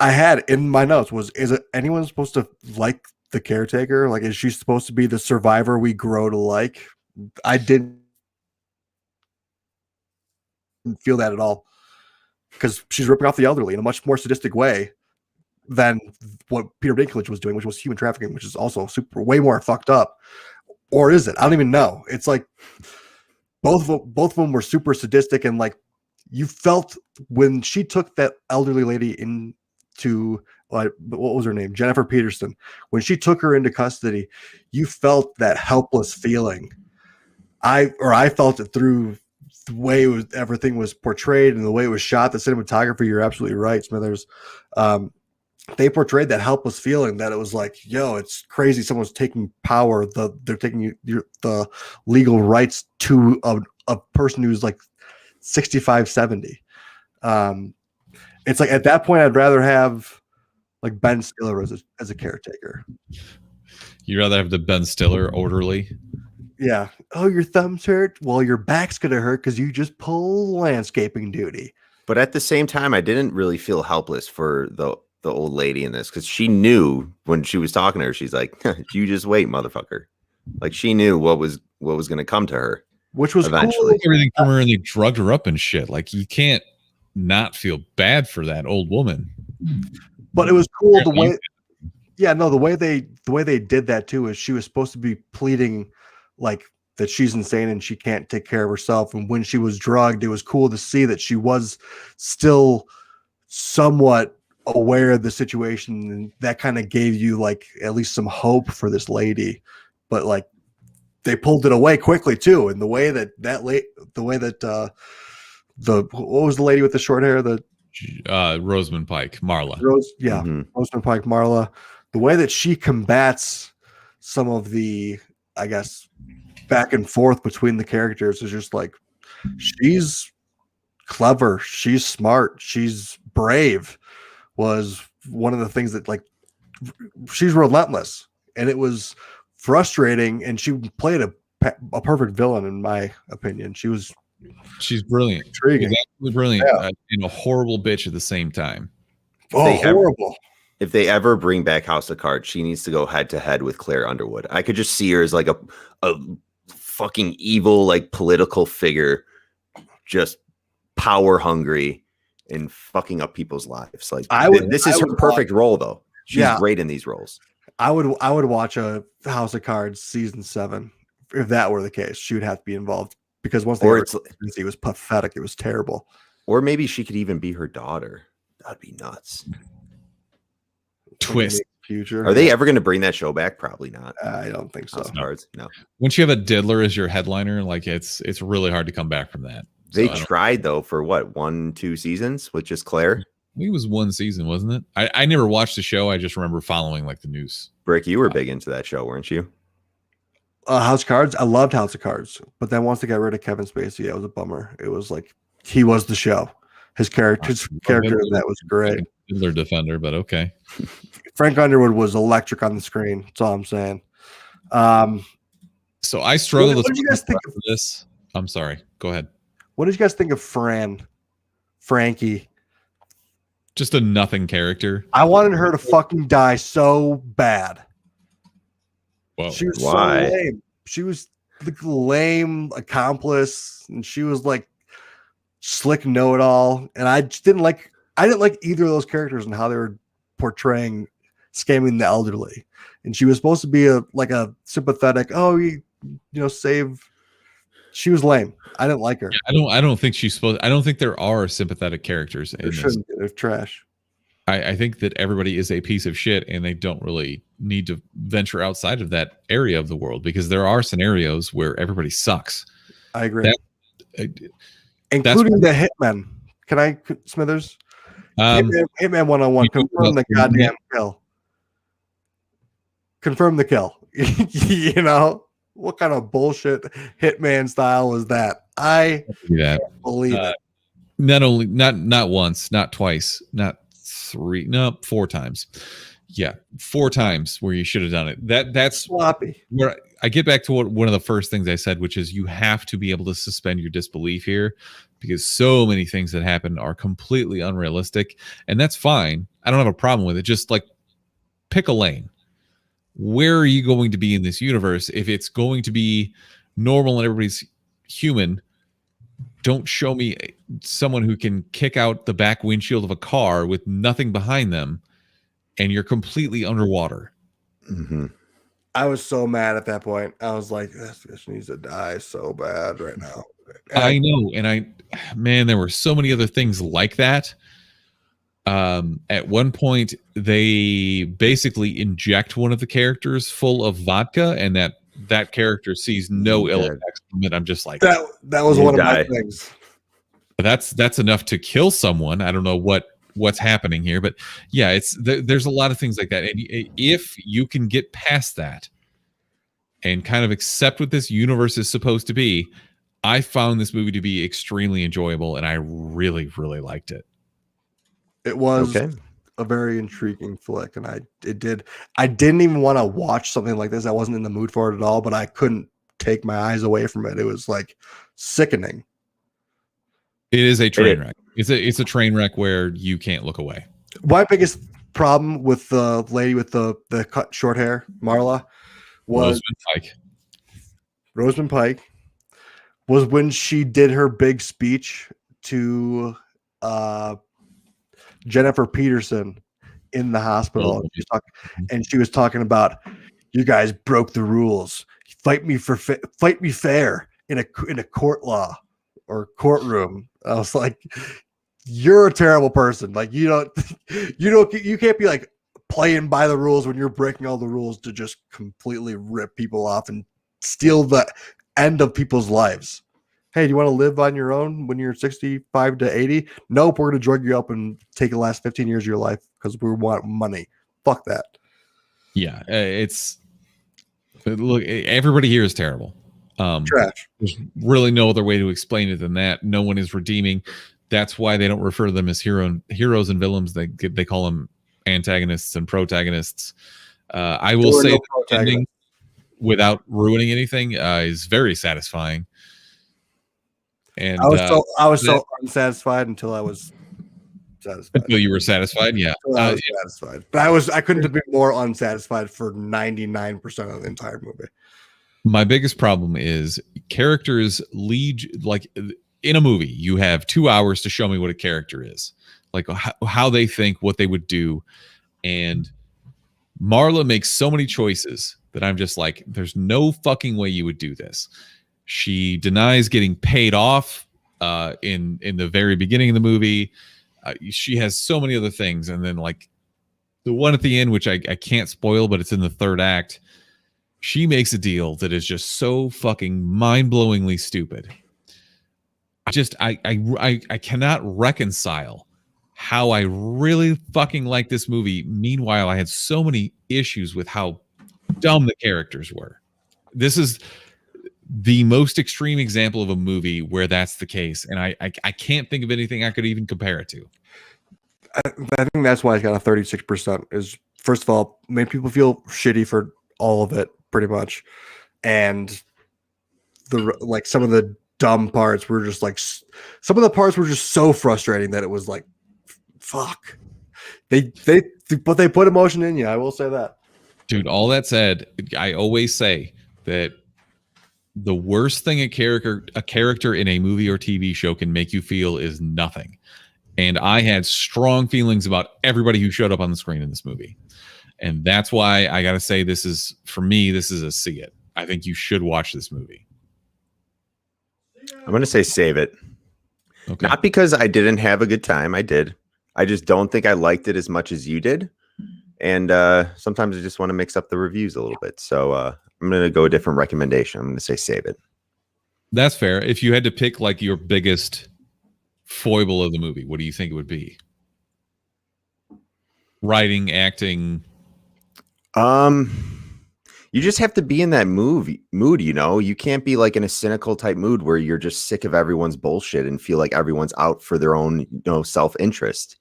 [SPEAKER 3] I had in my notes is it anyone supposed to like the caretaker? Like, is she supposed to be the survivor we grow to like? I didn't feel that at all because she's ripping off the elderly in a much more sadistic way than what Peter Dinklage was doing, which was human trafficking, which is also way more fucked up. Or is it? I don't even know. It's like both of them were super sadistic, and like you felt when she took that elderly lady into what was her name, Jennifer Peterson. When she took her into custody, you felt that helpless feeling. I felt it through the way everything was portrayed and the way it was shot, the cinematography. You're absolutely right, Smithers. They portrayed that helpless feeling that it was like, yo, it's crazy. Someone's taking power. They're taking the legal rights to a person who's like 65, 70. It's like at that point, I'd rather have like Ben Stiller as a caretaker.
[SPEAKER 2] You'd rather have the Ben Stiller orderly?
[SPEAKER 3] Yeah. Oh, your thumbs hurt? Well, your back's going to hurt because you just pull landscaping duty.
[SPEAKER 1] But at the same time, I didn't really feel helpless for the old lady in this because she knew when she was talking to her, she's like, you just wait, motherfucker. Like she knew what was going to come to her.
[SPEAKER 3] Which was
[SPEAKER 1] eventually
[SPEAKER 3] cool.
[SPEAKER 2] Everything from her, and they drugged her up and shit. Like you can't not feel bad for that old woman.
[SPEAKER 3] But it was cool the way, the way they did that too is she was supposed to be pleading like that she's insane and she can't take care of herself. And when she was drugged, it was cool to see that she was still somewhat aware of the situation, and that kind of gave you like at least some hope for this lady. But like they pulled it away quickly too, and the way that what was the lady with the short hair?
[SPEAKER 2] Rosamund Pike, Marla.
[SPEAKER 3] Rosamund Pike, Marla. The way that she combats some of the, I guess, back and forth between the characters is just like, she's clever, she's smart, she's brave, was one of the things that, like, she's relentless, and it was frustrating, and she played a perfect villain in my opinion. She's brilliant, intriguing.
[SPEAKER 2] She's absolutely brilliant, and a horrible bitch at the same time.
[SPEAKER 3] Horrible.
[SPEAKER 1] If they ever bring back House of Cards, she needs to go head to head with Claire Underwood. I could just see her as like a fucking evil, like, political figure, just power hungry and fucking up people's lives. Like, this is her perfect role, though. She's great in these roles.
[SPEAKER 3] I would watch a House of Cards season 7 if that were the case. She would have to be involved, because once it was pathetic. It was terrible.
[SPEAKER 1] Or maybe she could even be her daughter. That'd be nuts.
[SPEAKER 2] Twist.
[SPEAKER 3] Future.
[SPEAKER 1] Are they ever going to bring that show back? Probably not.
[SPEAKER 3] I don't think so.
[SPEAKER 1] Cards, no.
[SPEAKER 2] Once you have a diddler as your headliner, like, it's really hard to come back from that.
[SPEAKER 1] They tried, though, for what, 1-2 seasons with just Claire?
[SPEAKER 2] I think it was 1 season, wasn't it? I never watched the show. I just remember following, like, the news.
[SPEAKER 1] Brick, you were big into that show, weren't you?
[SPEAKER 3] House of Cards. I loved House of Cards, but then once they got rid of Kevin Spacey, it was a bummer. It was like, he was the show. His character in that was great.
[SPEAKER 2] Diddler defender, but okay.
[SPEAKER 3] Frank Underwood was electric on the screen. That's all I'm saying.
[SPEAKER 2] So I struggle.
[SPEAKER 3] What did you guys think of
[SPEAKER 2] this? I'm sorry. Go ahead.
[SPEAKER 3] What did you guys think of Frankie?
[SPEAKER 2] Just a nothing character.
[SPEAKER 3] I wanted her to fucking die so bad.
[SPEAKER 2] Whoa.
[SPEAKER 3] She was so lame. She was the lame accomplice, and she was like slick know-it-all. And I didn't like either of those characters and how they were portraying scamming the elderly. And she was supposed to be a sympathetic, save. She was lame. I didn't like her.
[SPEAKER 2] Yeah, I don't think she's supposed. I don't think there are sympathetic characters in this.
[SPEAKER 3] They're trash.
[SPEAKER 2] I think that everybody is a piece of shit, and they don't really need to venture outside of that area of the world, because there are scenarios where everybody sucks.
[SPEAKER 3] I agree. Including the hitman. Can I, Smithers? Hitman 101. Confirm the goddamn kill. Confirm the kill. You know? What kind of bullshit hitman style was that? I believe it.
[SPEAKER 2] Not once, not twice, not 3, no, 4 times. Yeah, 4 times where you should have done it. That's
[SPEAKER 3] sloppy.
[SPEAKER 2] Where I get back to one of the first things I said, which is you have to be able to suspend your disbelief here, because so many things that happen are completely unrealistic, and that's fine. I don't have a problem with it. Just like, pick a lane. Where are you going to be in this universe? If it's going to be normal and everybody's human, don't show me someone who can kick out the back windshield of a car with nothing behind them and you're completely underwater.
[SPEAKER 1] Mm-hmm.
[SPEAKER 3] I was so mad at that point. I was like, this bitch needs to die so bad right now.
[SPEAKER 2] I know. And there were so many other things like that. At one point, they basically inject one of the characters full of vodka, and that character sees no ill effects from it. I'm just like,
[SPEAKER 3] that was one of my things.
[SPEAKER 2] That's enough to kill someone. I don't know what's happening here, but yeah, there's a lot of things like that. And if you can get past that and kind of accept what this universe is supposed to be, I found this movie to be extremely enjoyable, and I really, really liked it.
[SPEAKER 3] It was a very intriguing flick, and I didn't even want to watch something like this. I wasn't in the mood for it at all, but I couldn't take my eyes away from it. It was like sickening.
[SPEAKER 2] It is a train wreck. It's a train wreck where you can't look away.
[SPEAKER 3] My biggest problem with the lady with the cut short hair, Marla, was Rosamund Pike was when she did her big speech to Jennifer Peterson in the hospital, and she was talking about, you guys broke the rules. Fight me fair in a court law or courtroom. I was like, you're a terrible person. Like, you can't be like playing by the rules when you're breaking all the rules to just completely rip people off and steal the end of people's lives. hey, do you want to live on your own when you're 65 to 80? Nope, we're going to drug you up and take the last 15 years of your life because we want money. Fuck that.
[SPEAKER 2] Yeah, look, everybody here is terrible.
[SPEAKER 3] Trash.
[SPEAKER 2] There's really no other way to explain it than that. No one is redeeming. That's why they don't refer to them as heroes and villains. They call them antagonists and protagonists. I will say the ending, without ruining anything, is very satisfying. And
[SPEAKER 3] I was so unsatisfied until I was satisfied.
[SPEAKER 2] Until you were satisfied, yeah.
[SPEAKER 3] I was satisfied, but I couldn't have been more unsatisfied for 99% of the entire movie.
[SPEAKER 2] My biggest problem is characters lead, like in a movie, you have 2 hours to show me what a character is, like how they think, what they would do. And Marla makes so many choices that I'm just like, there's no fucking way you would do this. She denies getting paid off in the very beginning of the movie. She has so many other things. And then like the one at the end, which I can't spoil, but it's in the third act. She makes a deal that is just so fucking mind-blowingly stupid. I cannot reconcile how I really fucking like this movie. Meanwhile, I had so many issues with how dumb the characters were. This is the most extreme example of a movie where that's the case, and I can't think of anything I could even compare it to.
[SPEAKER 3] I think that's why it's got a 36%. Is first of all, made people feel shitty for all of it, pretty much, and like some of the dumb parts were just like some of the parts were just so frustrating that it was like, fuck. They put emotion in you. I will say that,
[SPEAKER 2] dude. All that said, I always say that the worst thing a character in a movie or TV show can make you feel is nothing. And I had strong feelings about everybody who showed up on the screen in this movie. And that's why I got to say, this is, for me, this is a see it. I think you should watch this movie.
[SPEAKER 1] I'm going to say save it.
[SPEAKER 2] Okay. Not
[SPEAKER 1] because I didn't have a good time. I did. I just don't think I liked it as much as you did. And sometimes I just want to mix up the reviews a little bit. So I'm going to go a different recommendation. I'm going to say save it.
[SPEAKER 2] That's fair. If you had to pick like your biggest foible of the movie, what do you think it would be? Writing, acting.
[SPEAKER 1] You just have to be in that mood, you know. You can't be like in a cynical type mood where you're just sick of everyone's bullshit and feel like everyone's out for their own, you know, self-interest.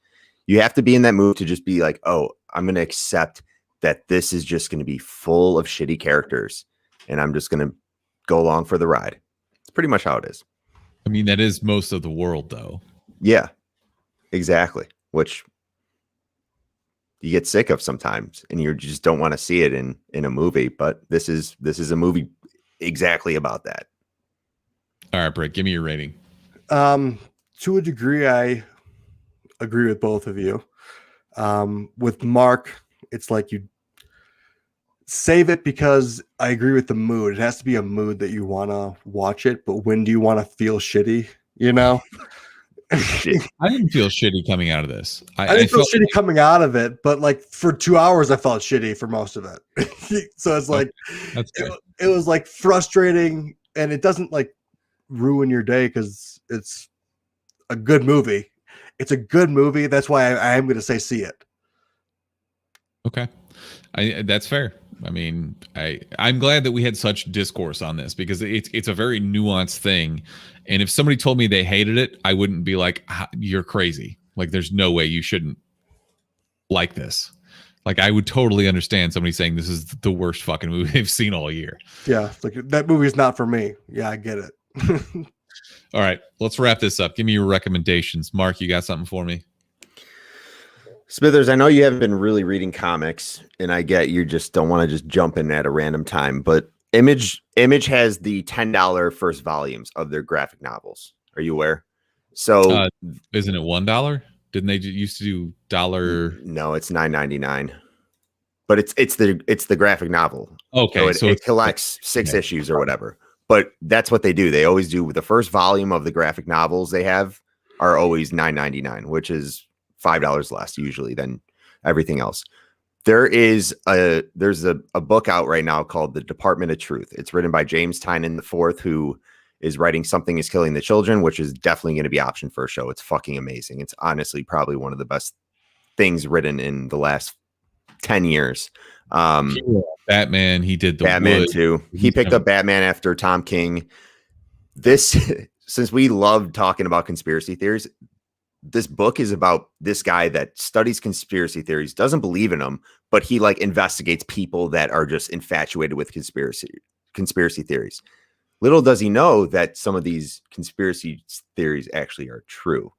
[SPEAKER 1] You have to be in that mood to just be like, oh, I'm going to accept that this is just going to be full of shitty characters and I'm just going to go along for the ride. It's pretty much how it is.
[SPEAKER 2] I mean, that is most of the world though.
[SPEAKER 1] Yeah, exactly. Which you get sick of sometimes and you just don't want to see it in a movie, but this is a movie exactly about that.
[SPEAKER 2] All right, Britt, give me your rating.
[SPEAKER 3] To a degree, I agree with both of you. With Mark, it's like you save it because I agree with the mood. It has to be a mood that you want to watch it, but when do you want to feel shitty, you know?
[SPEAKER 2] I didn't feel shitty coming out of this.
[SPEAKER 3] I didn't feel shitty coming out of it, but like for 2 hours, I felt shitty for most of it. So it's like, it was like frustrating, and it doesn't like ruin your day because it's a good movie. It's a good movie. That's why I am going to say see it.
[SPEAKER 2] Okay. That's fair. I mean, I'm glad that we had such discourse on this because it's a very nuanced thing. And if somebody told me they hated it, I wouldn't be like, you're crazy. Like, there's no way you shouldn't like this. Like, I would totally understand somebody saying this is the worst fucking movie they've seen all year.
[SPEAKER 3] Yeah. Like, that movie is not for me. Yeah, I get it.
[SPEAKER 2] All right, let's wrap this up. Give me your recommendations. Mark, you got something for me?
[SPEAKER 1] Smithers, I know you haven't been really reading comics, and I get you just don't want to just jump in at a random time, but Image has the $10 first volumes of their graphic novels. Are you aware? So
[SPEAKER 2] isn't it $1? Didn't they used to do $1?
[SPEAKER 1] No, it's $9.99. But it's the graphic novel.
[SPEAKER 2] Okay,
[SPEAKER 1] so it collects 6 issues or whatever. But that's what they do. They always do. The first volume of the graphic novels they have are always $9.99, which is $5 less usually than everything else. There's a book out right now called The Department of Truth. It's written by James Tynion IV, who is writing Something is Killing the Children, which is definitely going to be option for a show. It's fucking amazing. It's honestly probably one of the best things written in the last 10 years.
[SPEAKER 2] Batman, he did the
[SPEAKER 1] Batman
[SPEAKER 2] Wood.
[SPEAKER 1] too. He picked up Batman after Tom King. This, since we love talking about conspiracy theories, this book is about this guy that studies conspiracy theories, doesn't believe in them, but he like investigates people that are just infatuated with conspiracy theories. Little does he know that some of these conspiracy theories actually are true.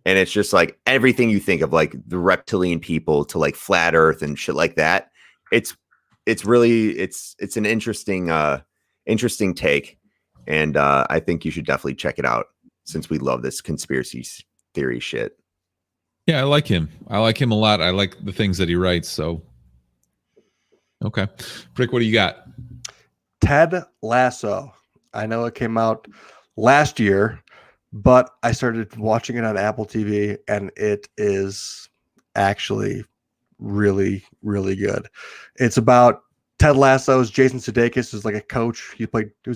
[SPEAKER 1] And it's just like everything you think of, like the reptilian people to like flat earth and shit like that. It's an interesting take. And I think you should definitely check it out since we love this conspiracy theory shit.
[SPEAKER 2] Yeah, I like him. I like him a lot. I like the things that he writes. So, okay. Rick, what do you got?
[SPEAKER 3] Ted Lasso. I know it came out last year, but I started watching it on Apple TV, and it is actually really, really good. It's about Ted Lasso's Jason Sudeikis is like a coach. I believe he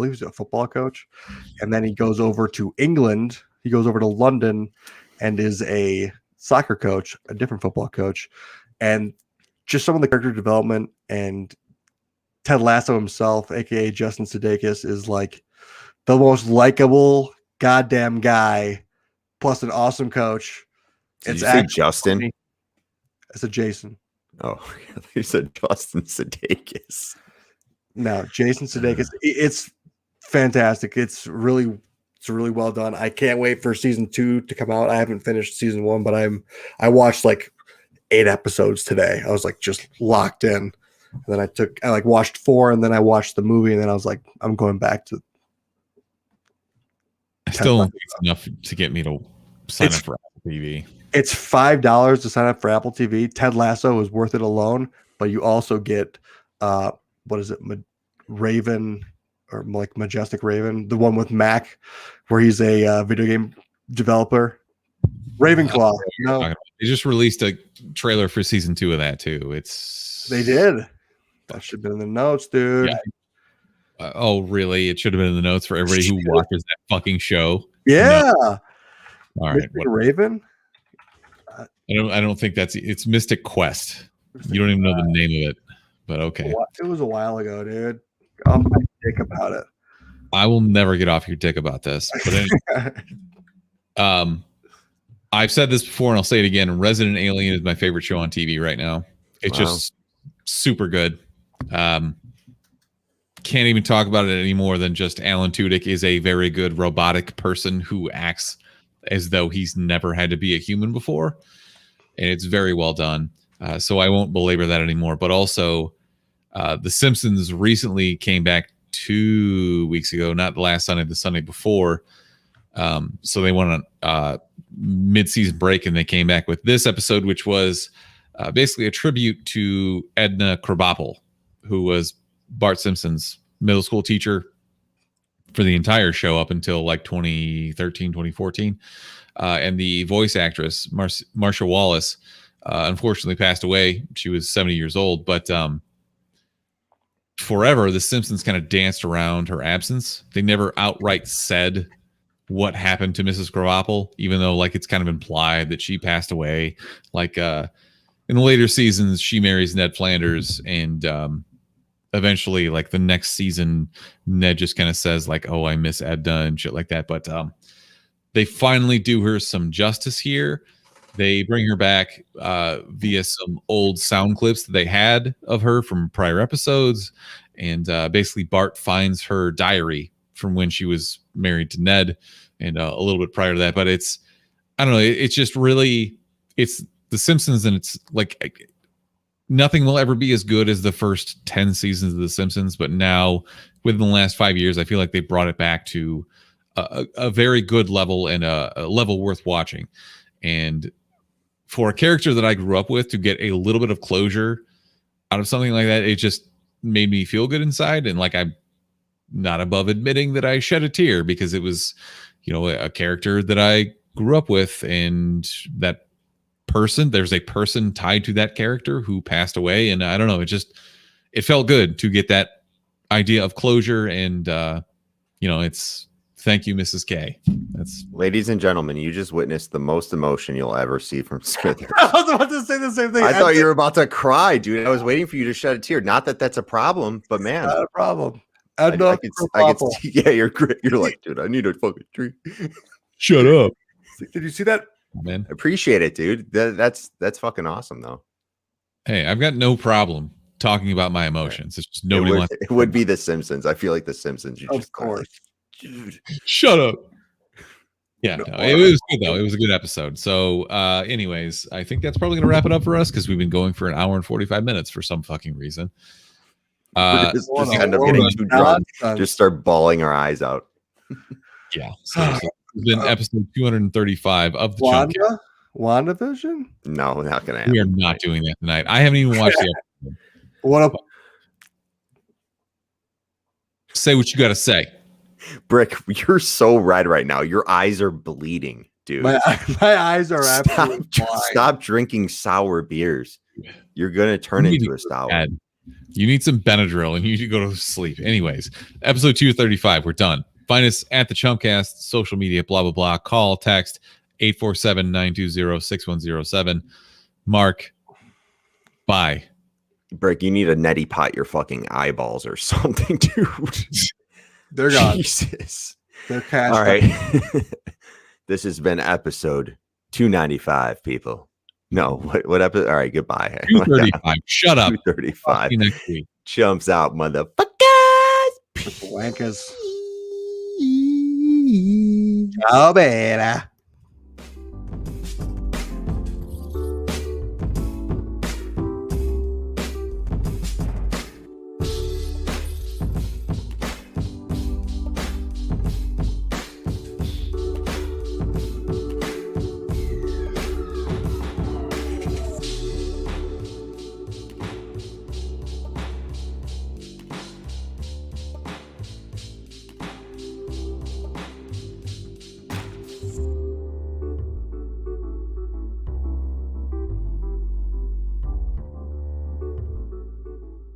[SPEAKER 3] was a football coach. And then he goes over to England. He goes over to London and is a soccer coach, a different football coach. And just some of the character development, and Ted Lasso himself, aka Justin Sudeikis, is like the most likable goddamn guy, plus an awesome coach.
[SPEAKER 1] Did you say Justin?
[SPEAKER 3] Funny. It's a Jason.
[SPEAKER 1] Oh, you said Justin Sudeikis.
[SPEAKER 3] No, Jason Sudeikis. It's fantastic. It's really well done. I can't wait for season 2 to come out. I haven't finished season 1, but I watched like 8 episodes today. I was like just locked in. And then I like watched 4, and then I watched the movie, and then I was like, I'm going back to.
[SPEAKER 2] I still don't think it's enough to get me to sign up for Apple TV.
[SPEAKER 3] It's $5 to sign up for Apple TV. Ted Lasso is worth it alone, but you also get what is it, Raven, or like Majestic Raven, the one with Mac, where he's a video game developer. Ravenclaw. No,
[SPEAKER 2] they just released a trailer for season 2 of that too.
[SPEAKER 3] They did. That should have been in the notes, dude.
[SPEAKER 2] Yeah. Oh, really? It should have been in the notes for everybody who watches that fucking show.
[SPEAKER 3] Yeah.
[SPEAKER 2] No. All right.
[SPEAKER 3] Raven.
[SPEAKER 2] I don't think it's Mystic Quest. You don't even know the name of it, but okay.
[SPEAKER 3] It was a while ago, dude. I'm my dick about it.
[SPEAKER 2] I will never get off your dick about this. But anyway, I've said this before and I'll say it again. Resident Alien is my favorite show on TV right now. It's just super good. Can't even talk about it any more than just Alan Tudyk is a very good robotic person who acts as though he's never had to be a human before. And it's very well done. So I won't belabor that anymore. But also, The Simpsons recently came back 2 weeks ago, not the last Sunday, the Sunday before. So they went on mid-season break, and they came back with this episode, which was basically a tribute to Enda Krabapple, who was Bart Simpson's middle school teacher for the entire show up until like 2013, 2014. And the voice actress, Marsha Wallace, unfortunately passed away. She was 70 years old, but forever, The Simpsons kind of danced around her absence. They never outright said what happened to Mrs. Krabapple, even though like it's kind of implied that she passed away. Like in the later seasons, she marries Ned Flanders, and eventually, like the next season, Ned just kind of says like, "Oh, I miss Edna" and shit like that. But they finally do her some justice here. They bring her back via some old sound clips that they had of her from prior episodes. And basically Bart finds her diary from when she was married to Ned and a little bit prior to that. But it's, I don't know, it's just really, it's The Simpsons, and it's like nothing will ever be as good as the first 10 seasons of The Simpsons. But now within the last 5 years, I feel like they brought it back to a very good level, and a level worth watching. And for a character that I grew up with to get a little bit of closure out of something like that, it just made me feel good inside. And like, I'm not above admitting that I shed a tear, because it was, you know, a character that I grew up with, and that person, there's a person tied to that character who passed away. And I don't know, it felt good to get that idea of closure. And, you know, it's Thank you, Mrs. K. That's
[SPEAKER 1] ladies and gentlemen, you just witnessed the most emotion you'll ever see from Smithers.
[SPEAKER 3] I was about to say the same thing.
[SPEAKER 1] I thought you were about to cry, dude. I was waiting for you to shed a tear. Not that that's a problem, but man,
[SPEAKER 3] not a problem.
[SPEAKER 1] I could yeah, you're great. You're like, dude, I need a fucking drink.
[SPEAKER 2] Shut up.
[SPEAKER 3] Did you see that?
[SPEAKER 2] Man,
[SPEAKER 1] appreciate it, dude. That's fucking awesome, though.
[SPEAKER 2] Hey, I've got no problem talking about my emotions. It's just nobody wants.
[SPEAKER 1] It would be The Simpsons. I feel like The Simpsons.
[SPEAKER 3] Of course.
[SPEAKER 1] Dude.
[SPEAKER 2] Shut up. Yeah, no, it was good though. It was a good episode. So, anyways, I think that's probably gonna wrap it up for us because we've been going for an hour and 45 minutes for some fucking reason.
[SPEAKER 1] Just end up getting too drunk. Just start bawling our eyes out.
[SPEAKER 2] Yeah. So it's been episode 235 of the Chumpcast.
[SPEAKER 3] WandaVision?
[SPEAKER 1] No, we're not gonna happen.
[SPEAKER 2] We are not doing that tonight. I haven't even watched the episode.
[SPEAKER 3] What up?
[SPEAKER 2] Say what you gotta say.
[SPEAKER 1] Brick, you're so red right now. Your eyes are bleeding, dude.
[SPEAKER 3] My eyes are absolutely
[SPEAKER 1] stop drinking sour beers. You're gonna turn into a sour.
[SPEAKER 2] You need some Benadryl and you need to go to sleep. Anyways, episode 235. We're done. Find us at the Chumpcast, social media, blah blah blah. Call, text 847-920-6107. Mark, bye.
[SPEAKER 1] Brick, you need a neti pot your fucking eyeballs or something, dude.
[SPEAKER 3] They're gone.
[SPEAKER 1] Jesus.
[SPEAKER 3] They're cashed.
[SPEAKER 1] All right. This has been episode 295, people. No, what episode? All right, goodbye.
[SPEAKER 2] 235. Shut up.
[SPEAKER 1] 235.
[SPEAKER 2] Next week.
[SPEAKER 1] Chumps out, motherfuckers.
[SPEAKER 3] Wankers. Ciao, bella.